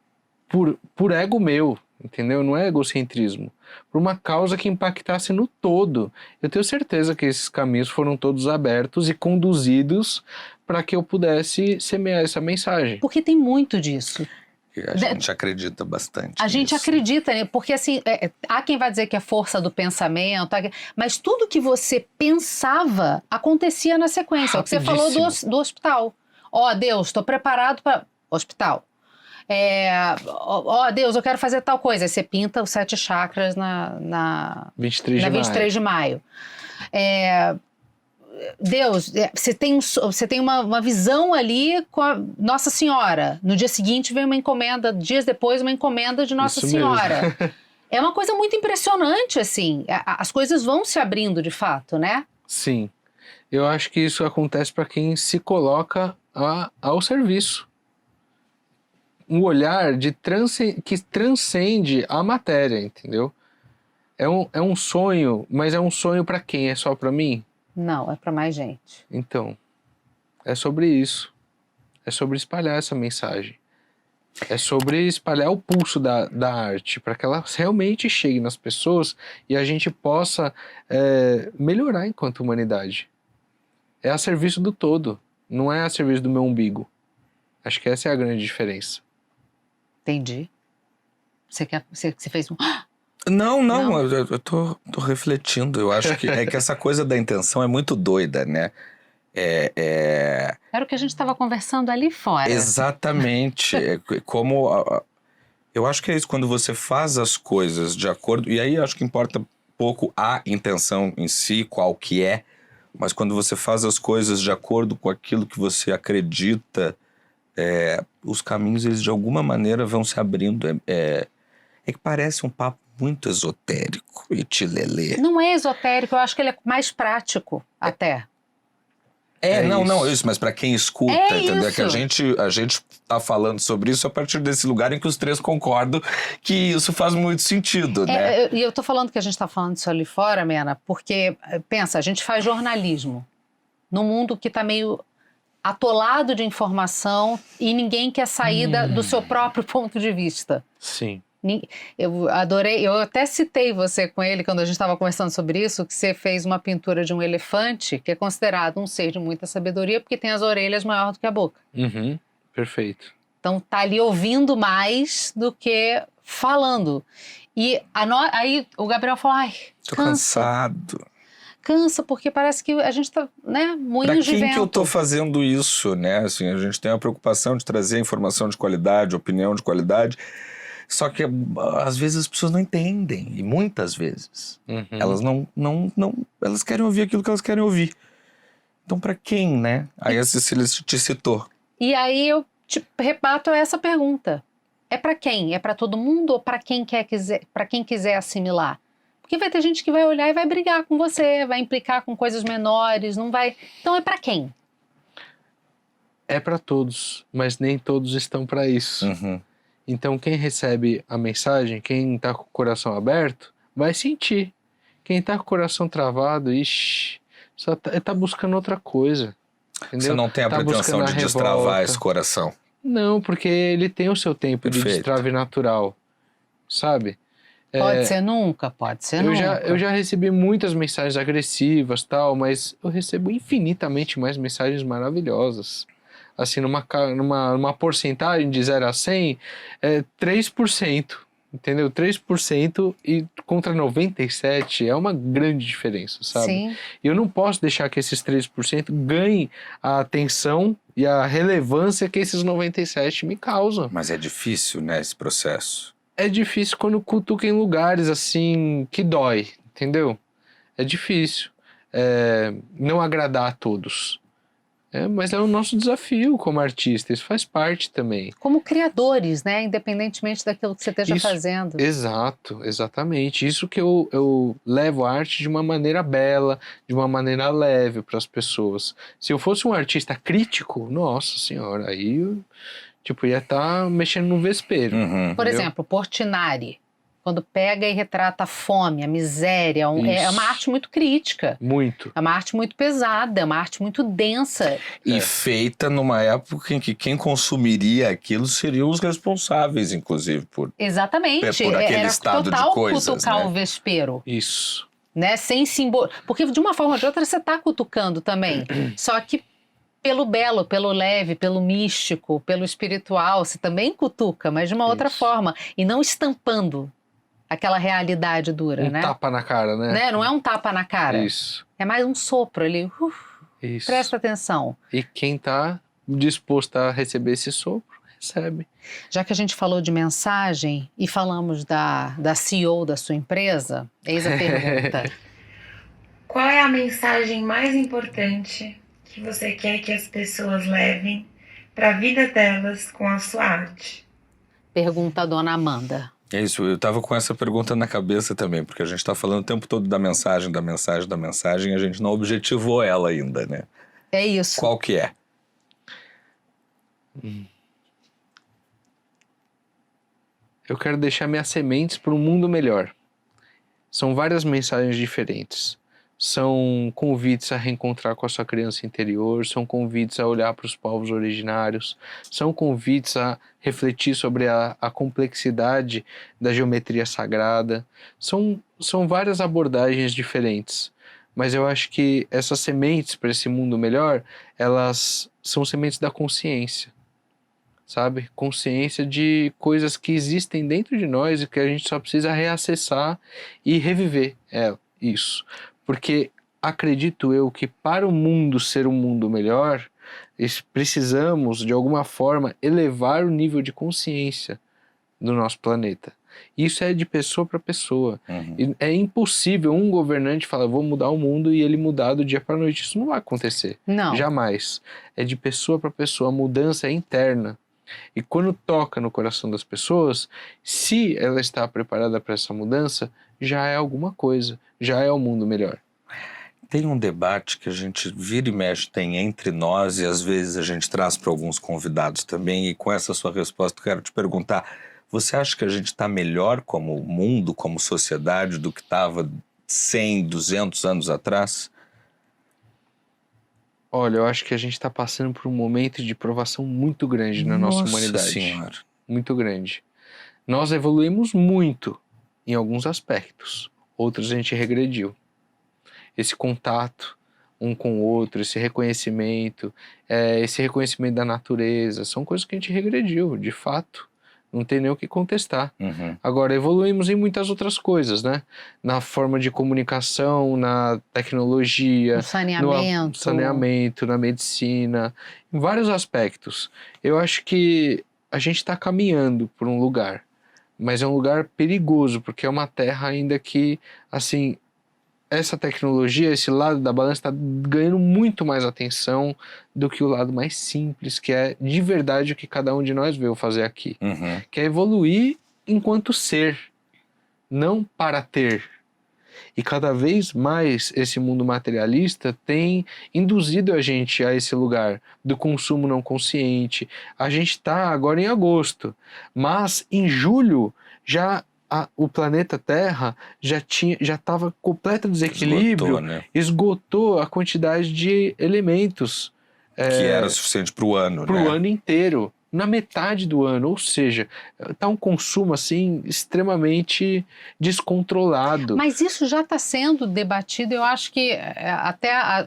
por ego meu, entendeu? Não é egocentrismo. Por uma causa que impactasse no todo. Eu tenho certeza que esses caminhos foram todos abertos e conduzidos para que eu pudesse semear essa mensagem. Porque tem muito disso. E a gente acredita bastante A gente nisso. acredita, né? Porque assim, há quem vai dizer que é força do pensamento, mas tudo que você pensava acontecia na sequência. É o que você falou do hospital. Ó, Deus, estou preparado para hospital. Ó, Deus, eu quero fazer tal coisa. Aí você pinta os 7 chakras na 23 de maio. Deus, você tem uma visão ali com a Nossa Senhora. No dia seguinte vem uma encomenda, dias depois uma encomenda de Nossa Isso Senhora. mesmo. É uma coisa muito impressionante, assim. As coisas vão se abrindo de fato, né? Sim. Eu acho que isso acontece para quem se coloca ao serviço. Um olhar que transcende a matéria, entendeu? É um sonho, mas é um sonho para quem? É só para mim? Não, é para mais gente. Então, é sobre isso. É sobre espalhar essa mensagem. É sobre espalhar o pulso da arte, para que ela realmente chegue nas pessoas e a gente possa melhorar enquanto humanidade. É a serviço do todo, não é a serviço do meu umbigo. Acho que essa é a grande diferença. Entendi. Você fez um... Não. Eu tô refletindo. Eu acho que essa coisa da intenção é muito doida, né? Era o que a gente estava conversando ali fora. Exatamente. Eu acho que é isso, quando você faz as coisas de acordo... E aí eu acho que importa pouco a intenção em si, qual que é, mas quando você faz as coisas de acordo com aquilo que você acredita, os caminhos, eles de alguma maneira vão se abrindo. É que parece um papo muito esotérico e tilelê. Não é esotérico, eu acho que ele é mais prático até. Não, isso, mas para quem escuta, entendeu? Isso. Que a gente tá falando sobre isso a partir desse lugar em que os 3 concordam que isso faz muito sentido, né? E eu tô falando que a gente tá falando isso ali fora, Mena, porque, pensa, a gente faz jornalismo num mundo que tá meio atolado de informação e ninguém quer sair do seu próprio ponto de vista. Sim. Eu adorei, eu até citei você com ele quando a gente estava conversando sobre isso, que você fez uma pintura de um elefante que é considerado um ser de muita sabedoria porque tem as orelhas maior do que a boca. Uhum, perfeito. Então tá ali ouvindo mais do que falando. E aí o Gabriel falou, Tô cansado. Cansa, porque parece que a gente tá, né, moinhos de vento. Pra quem que eu tô fazendo isso, né? Assim, a gente tem a preocupação de trazer informação de qualidade, opinião de qualidade. Só que às vezes as pessoas não entendem, e muitas vezes elas não elas querem ouvir aquilo que elas querem ouvir. Então para quem, né? Aí a Cecília te citou. E aí eu te rebato essa pergunta. É para quem? É para todo mundo ou para quem quiser assimilar? Porque vai ter gente que vai olhar e vai brigar com você, vai implicar com coisas menores, não vai. Então é para quem? É para todos, mas nem todos estão para isso. Uhum. Então quem recebe a mensagem, quem tá com o coração aberto, vai sentir. Quem tá com o coração travado, só tá buscando outra coisa. Entendeu? Você não tem a pretensão de destravar esse coração. Não, porque ele tem o seu tempo de destrave natural, sabe? Pode ser nunca, pode ser nunca. Eu já recebi muitas mensagens agressivas, tal, mas eu recebo infinitamente mais mensagens maravilhosas. Assim, numa porcentagem de 0 a 100, 3%, entendeu? 3% e contra 97% é uma grande diferença, sabe? Sim. E eu não posso deixar que esses 3% ganhem a atenção e a relevância que esses 97% me causam. Mas é difícil, né, esse processo? É difícil quando cutuca em lugares, assim, que dói, entendeu? É difícil não agradar a todos. Mas é o nosso desafio como artista, isso faz parte também. Como criadores, né? Independentemente daquilo que você esteja Isso, fazendo. Exato, exatamente. Isso que eu levo a arte de uma maneira bela, de uma maneira leve para as pessoas. Se eu fosse um artista crítico, nossa senhora, aí eu, tipo, ia estar mexendo no vespeiro. Uhum. Por entendeu? exemplo, Portinari, quando pega e retrata a fome, a miséria, é Isso. uma arte muito crítica. Muito. É uma arte muito pesada, é uma arte muito densa. E feita numa época em que quem consumiria aquilo seriam os responsáveis, inclusive, por Exatamente. por aquele Era estado de total coisas, cutucar né? o vespeiro, Isso. né? Sem símbolo. Porque de uma forma ou de outra você está cutucando também. Só que pelo belo, pelo leve, pelo místico, pelo espiritual, você também cutuca, mas de uma outra Isso. forma. E não estampando aquela realidade dura, né? Tapa na cara, né? Não é um tapa na cara. Isso. É mais um sopro ali. Isso. Presta atenção. E quem tá disposto a receber esse sopro, recebe. Já que a gente falou de mensagem e falamos da CEO da sua empresa, eis a pergunta. Qual é a mensagem mais importante que você quer que as pessoas levem para a vida delas com a sua arte? Pergunta a dona Amanda. É isso, eu tava com essa pergunta na cabeça também, porque a gente tá falando o tempo todo da mensagem, e a gente não objetivou ela ainda, né? É isso. Qual que é? Eu quero deixar minhas sementes para um mundo melhor. São várias mensagens diferentes. São convites a reencontrar com a sua criança interior, são convites a olhar para os povos originários, são convites a refletir sobre a complexidade da geometria sagrada. São várias abordagens diferentes. Mas eu acho que essas sementes para esse mundo melhor, elas são sementes da consciência. Sabe? Consciência de coisas que existem dentro de nós e que a gente só precisa reacessar e reviver isso. Porque acredito eu que para o mundo ser um mundo melhor, precisamos, de alguma forma, elevar o nível de consciência do nosso planeta. Isso é de pessoa para pessoa. Uhum. É impossível um governante falar, vou mudar o mundo, e ele mudar do dia para a noite. Isso não vai acontecer. Não. Jamais. É de pessoa para pessoa. A mudança é interna. E quando toca no coração das pessoas, se ela está preparada para essa mudança, já é alguma coisa, já é o mundo melhor. Tem um debate que a gente vira e mexe tem entre nós, e às vezes a gente traz para alguns convidados também, e com essa sua resposta eu quero te perguntar, você acha que a gente está melhor como mundo, como sociedade, do que estava 100, 200 anos atrás? Olha, eu acho que a gente está passando por um momento de provação muito grande na nossa humanidade. Nossa Senhora. Muito grande. Nós evoluímos muito em alguns aspectos, outros a gente regrediu. Esse contato um com o outro, esse reconhecimento da natureza, são coisas que a gente regrediu, de fato. Não tem nem o que contestar. Uhum. Agora, evoluímos em muitas outras coisas, né? Na forma de comunicação, na tecnologia, No saneamento. no saneamento, na medicina, em vários aspectos. Eu acho que a gente está caminhando por um lugar, mas é um lugar perigoso, porque é uma terra ainda que, assim, essa tecnologia, esse lado da balança está ganhando muito mais atenção do que o lado mais simples, que é de verdade o que cada um de nós veio fazer aqui. Uhum. Que é evoluir enquanto ser, não para ter. E cada vez mais esse mundo materialista tem induzido a gente a esse lugar do consumo não consciente. A gente está agora em agosto, mas em julho já o planeta Terra já estava completo desequilíbrio, esgotou a quantidade de elementos que era suficiente para o ano, para o ano inteiro, na metade do ano, ou seja, está um consumo assim extremamente descontrolado. Mas isso já está sendo debatido, eu acho que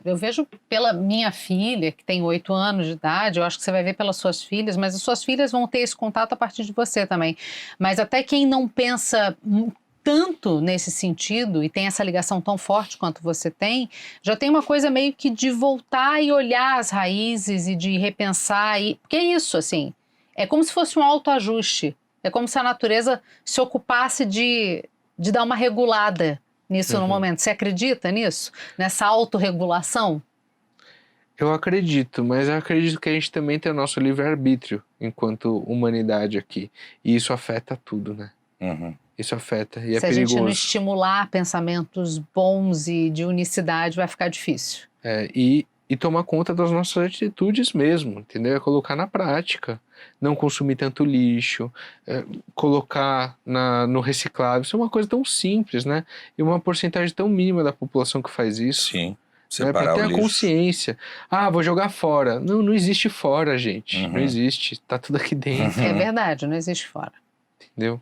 eu vejo pela minha filha, que tem 8 anos de idade, eu acho que você vai ver pelas suas filhas, mas as suas filhas vão ter esse contato a partir de você também. Mas até quem não pensa tanto nesse sentido e tem essa ligação tão forte quanto você tem, já tem uma coisa meio que de voltar e olhar as raízes e de repensar, porque é isso, assim, é como se fosse um autoajuste, é como se a natureza se ocupasse de dar uma regulada nisso no momento. Você acredita nisso? Nessa autorregulação? Eu acredito, mas eu acredito que a gente também tem o nosso livre-arbítrio enquanto humanidade aqui. E isso afeta tudo, né? Uhum. Isso afeta e é Se a gente não perigoso. estimular pensamentos bons e de unicidade, vai ficar difícil. E tomar conta das nossas atitudes mesmo, entendeu? É colocar na prática. Não consumir tanto lixo, colocar no reciclável. Isso é uma coisa tão simples, né? E uma porcentagem tão mínima da população que faz isso. Sim. Né? Para Separar ter o a lixo. consciência. Ah, vou jogar fora. Não, não existe fora, gente. Uhum. Não existe. Tá tudo aqui dentro, É verdade, não existe fora. entendeu?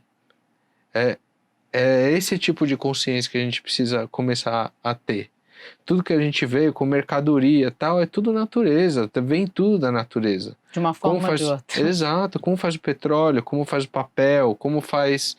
É esse tipo de consciência que a gente precisa começar a ter. Tudo que a gente vê com mercadoria e tal, é tudo natureza. Vem tudo da natureza. De uma forma Como faz, ou de outra. exato, como faz o petróleo, como faz o papel, como faz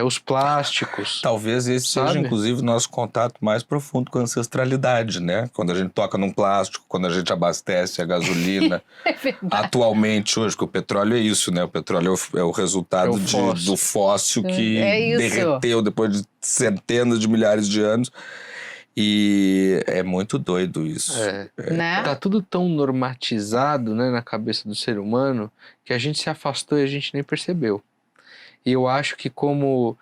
os plásticos. Talvez esse Sabe? seja, inclusive, o nosso contato mais profundo com a ancestralidade, né? Quando a gente toca num plástico, quando a gente abastece a gasolina. É verdade. Atualmente, hoje, que o petróleo é isso, né? O petróleo é o resultado É o fóssil. do fóssil que É isso. derreteu depois de centenas de milhares de anos. E é muito doido isso. Né? Tá tudo tão normatizado, né, na cabeça do ser humano que a gente se afastou e a gente nem percebeu. E eu acho que como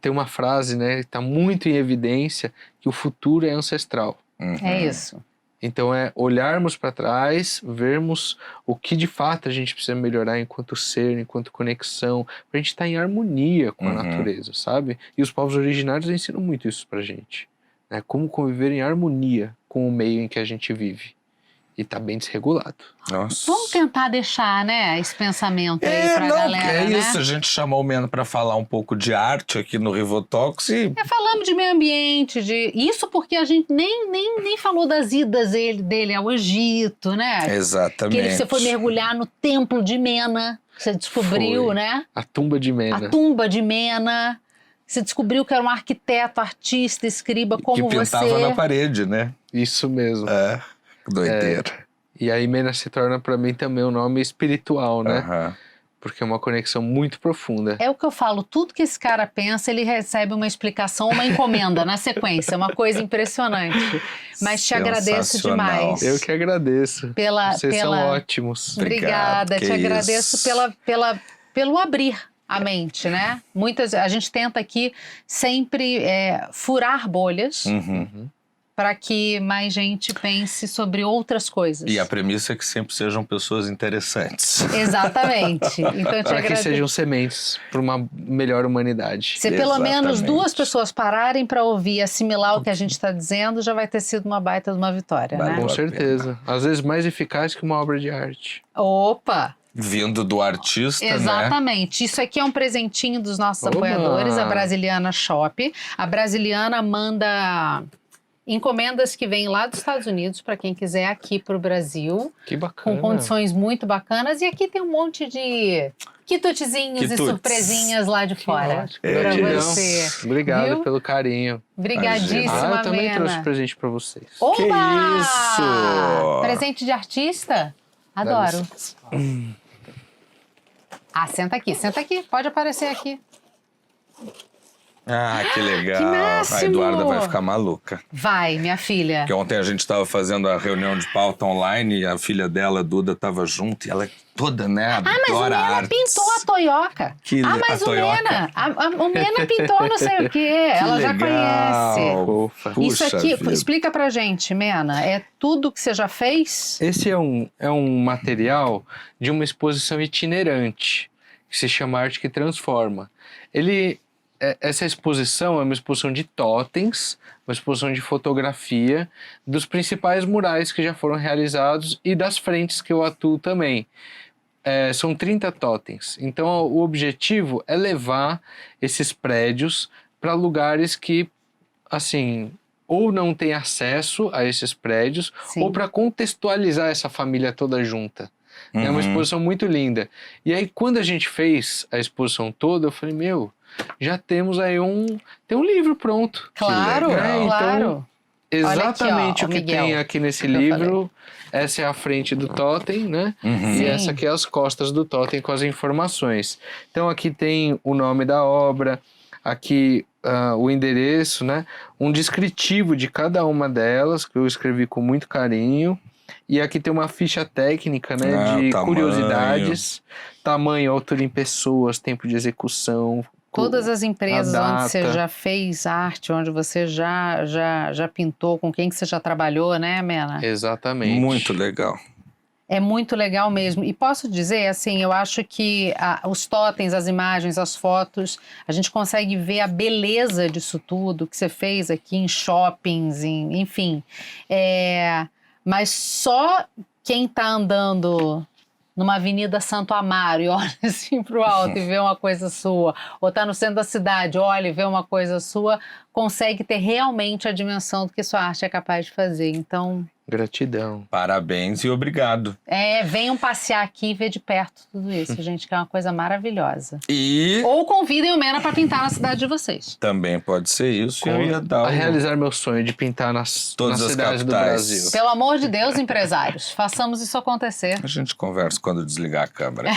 tem uma frase, né, que tá muito em evidência, que o futuro é ancestral. Uhum. É isso. Então é olharmos para trás, vermos o que de fato a gente precisa melhorar enquanto ser, enquanto conexão, pra gente estar em harmonia com a Uhum. natureza, sabe? E os povos originários ensinam muito isso pra gente. Né? Como conviver em harmonia com o meio em que a gente vive. E tá bem desregulado. Nossa. Vamos tentar deixar, né, esse pensamento aí pra galera, é né? isso. A gente chamou o Meno para falar um pouco de arte aqui no Rivotalks e Falamos de meio ambiente, isso porque a gente nem falou das idas dele ao Egito, né? exatamente. Que você foi mergulhar no templo de Mena, você descobriu, Foi. né? A tumba de Mena. A tumba de Mena. Você descobriu que era um arquiteto, artista, escriba como que pintava você. na parede, né? Isso mesmo. Doideira. E aí Mena se torna para mim também um nome espiritual, né? Aham. Porque é uma conexão muito profunda. É o que eu falo, tudo que esse cara pensa, ele recebe uma explicação, uma encomenda na sequência, é uma coisa impressionante. Mas te agradeço Sensacional. demais. Eu que agradeço. Vocês são ótimos. Obrigada, que te agradeço isso. pelo abrir a mente, né? A gente tenta aqui sempre furar bolhas Uhum. para que mais gente pense sobre outras coisas. E a premissa é que sempre sejam pessoas interessantes. Exatamente. Então eu te Para que agradeço. sejam sementes para uma melhor humanidade. Se pelo menos Exatamente. 2 pessoas pararem para ouvir e assimilar o que a gente está dizendo, já vai ter sido uma baita de uma vitória, Valeu. né? Com a certeza. Às vezes mais eficaz que uma obra de arte. Opa! Vindo do artista, né? Exatamente. Isso aqui é um presentinho dos nossos Oba! apoiadores, a Brasiliana Shop. A Brasiliana manda encomendas que vêm lá dos Estados Unidos para quem quiser aqui para o Brasil, Que bacana. com condições muito bacanas. E aqui tem um monte de quitutezinhos e Quitutes. surpresinhas lá de fora. ótimo. Pra Gratidão. você. Obrigado Viu? pelo carinho. Brigadíssima, Eu também Mena. trouxe presente para vocês. Oba! Que isso! Presente de artista? Adoro. Ah, senta aqui, pode aparecer aqui. Ah, que legal. Que A máximo! Eduarda vai ficar maluca. Vai, minha filha. Porque ontem a gente estava fazendo a reunião de pauta online e a filha dela, a Duda, estava junto e ela toda, né? Mas o Mena pintou a Toioca. Mas o Mena, o Mena pintou não sei o quê. Ela já conhece. Ufa. Isso Puxa aqui, vida. explica pra gente, Mena, é tudo que você já fez? Esse é um material de uma exposição itinerante, que se chama Arte que Transforma. Essa exposição é uma exposição de totens, uma exposição de fotografia dos principais murais que já foram realizados e das frentes que eu atuo também. São 30 totens. Então o objetivo é levar esses prédios para lugares que, assim, ou não tem acesso a esses prédios, Sim. ou para contextualizar essa família toda junta. É uma exposição muito linda. E aí, quando a gente fez a exposição toda, eu falei, já temos aí tem um livro pronto. Claro, legal. claro. Exatamente Olha aqui, ó, o que Miguel, tem aqui nesse que eu livro. Essa é a frente do totem, né? Uhum. E Sim. essa aqui é as costas do totem com as informações. Então aqui tem o nome da obra, aqui o endereço, né? Um descritivo de cada uma delas, que eu escrevi com muito carinho. E aqui tem uma ficha técnica, né? De tamanho. Curiosidades, tamanho, altura em pessoas, tempo de execução. Todas as empresas a onde você data. já fez arte, onde você já pintou, com quem que você já trabalhou, né, Mena? Exatamente. Muito legal. É muito legal mesmo. E posso dizer, assim, eu acho que os totens, as imagens, as fotos, a gente consegue ver a beleza disso tudo que você fez aqui em shoppings, enfim. Mas só quem está andando numa Avenida Santo Amaro e olha assim para o alto e vê uma coisa sua, ou está no centro da cidade, olha e vê uma coisa sua, consegue ter realmente a dimensão do que sua arte é capaz de fazer. Então, Gratidão. Parabéns e obrigado. venham passear aqui e ver de perto tudo isso, gente, que é uma coisa maravilhosa. E Ou convidem o Mena para pintar na cidade de vocês. também pode ser isso. Eu ia dar A realizar meu sonho de pintar nas Todas as cidades do capitais. Brasil. Pelo amor de Deus, empresários, façamos isso acontecer. A gente conversa quando desligar a câmera.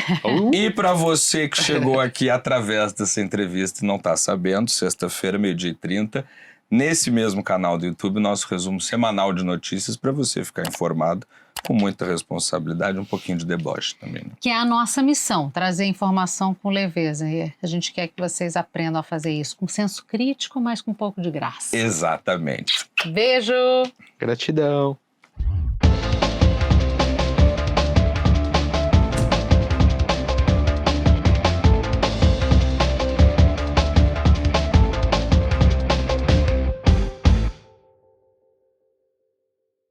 E para você que chegou aqui através dessa entrevista e não está sabendo, sexta-feira, 12h30, nesse mesmo canal do YouTube, nosso resumo semanal de notícias para você ficar informado com muita responsabilidade, um pouquinho de deboche também. Né? Que é a nossa missão, trazer informação com leveza. E a gente quer que vocês aprendam a fazer isso com senso crítico, mas com um pouco de graça. Exatamente. Beijo! Gratidão.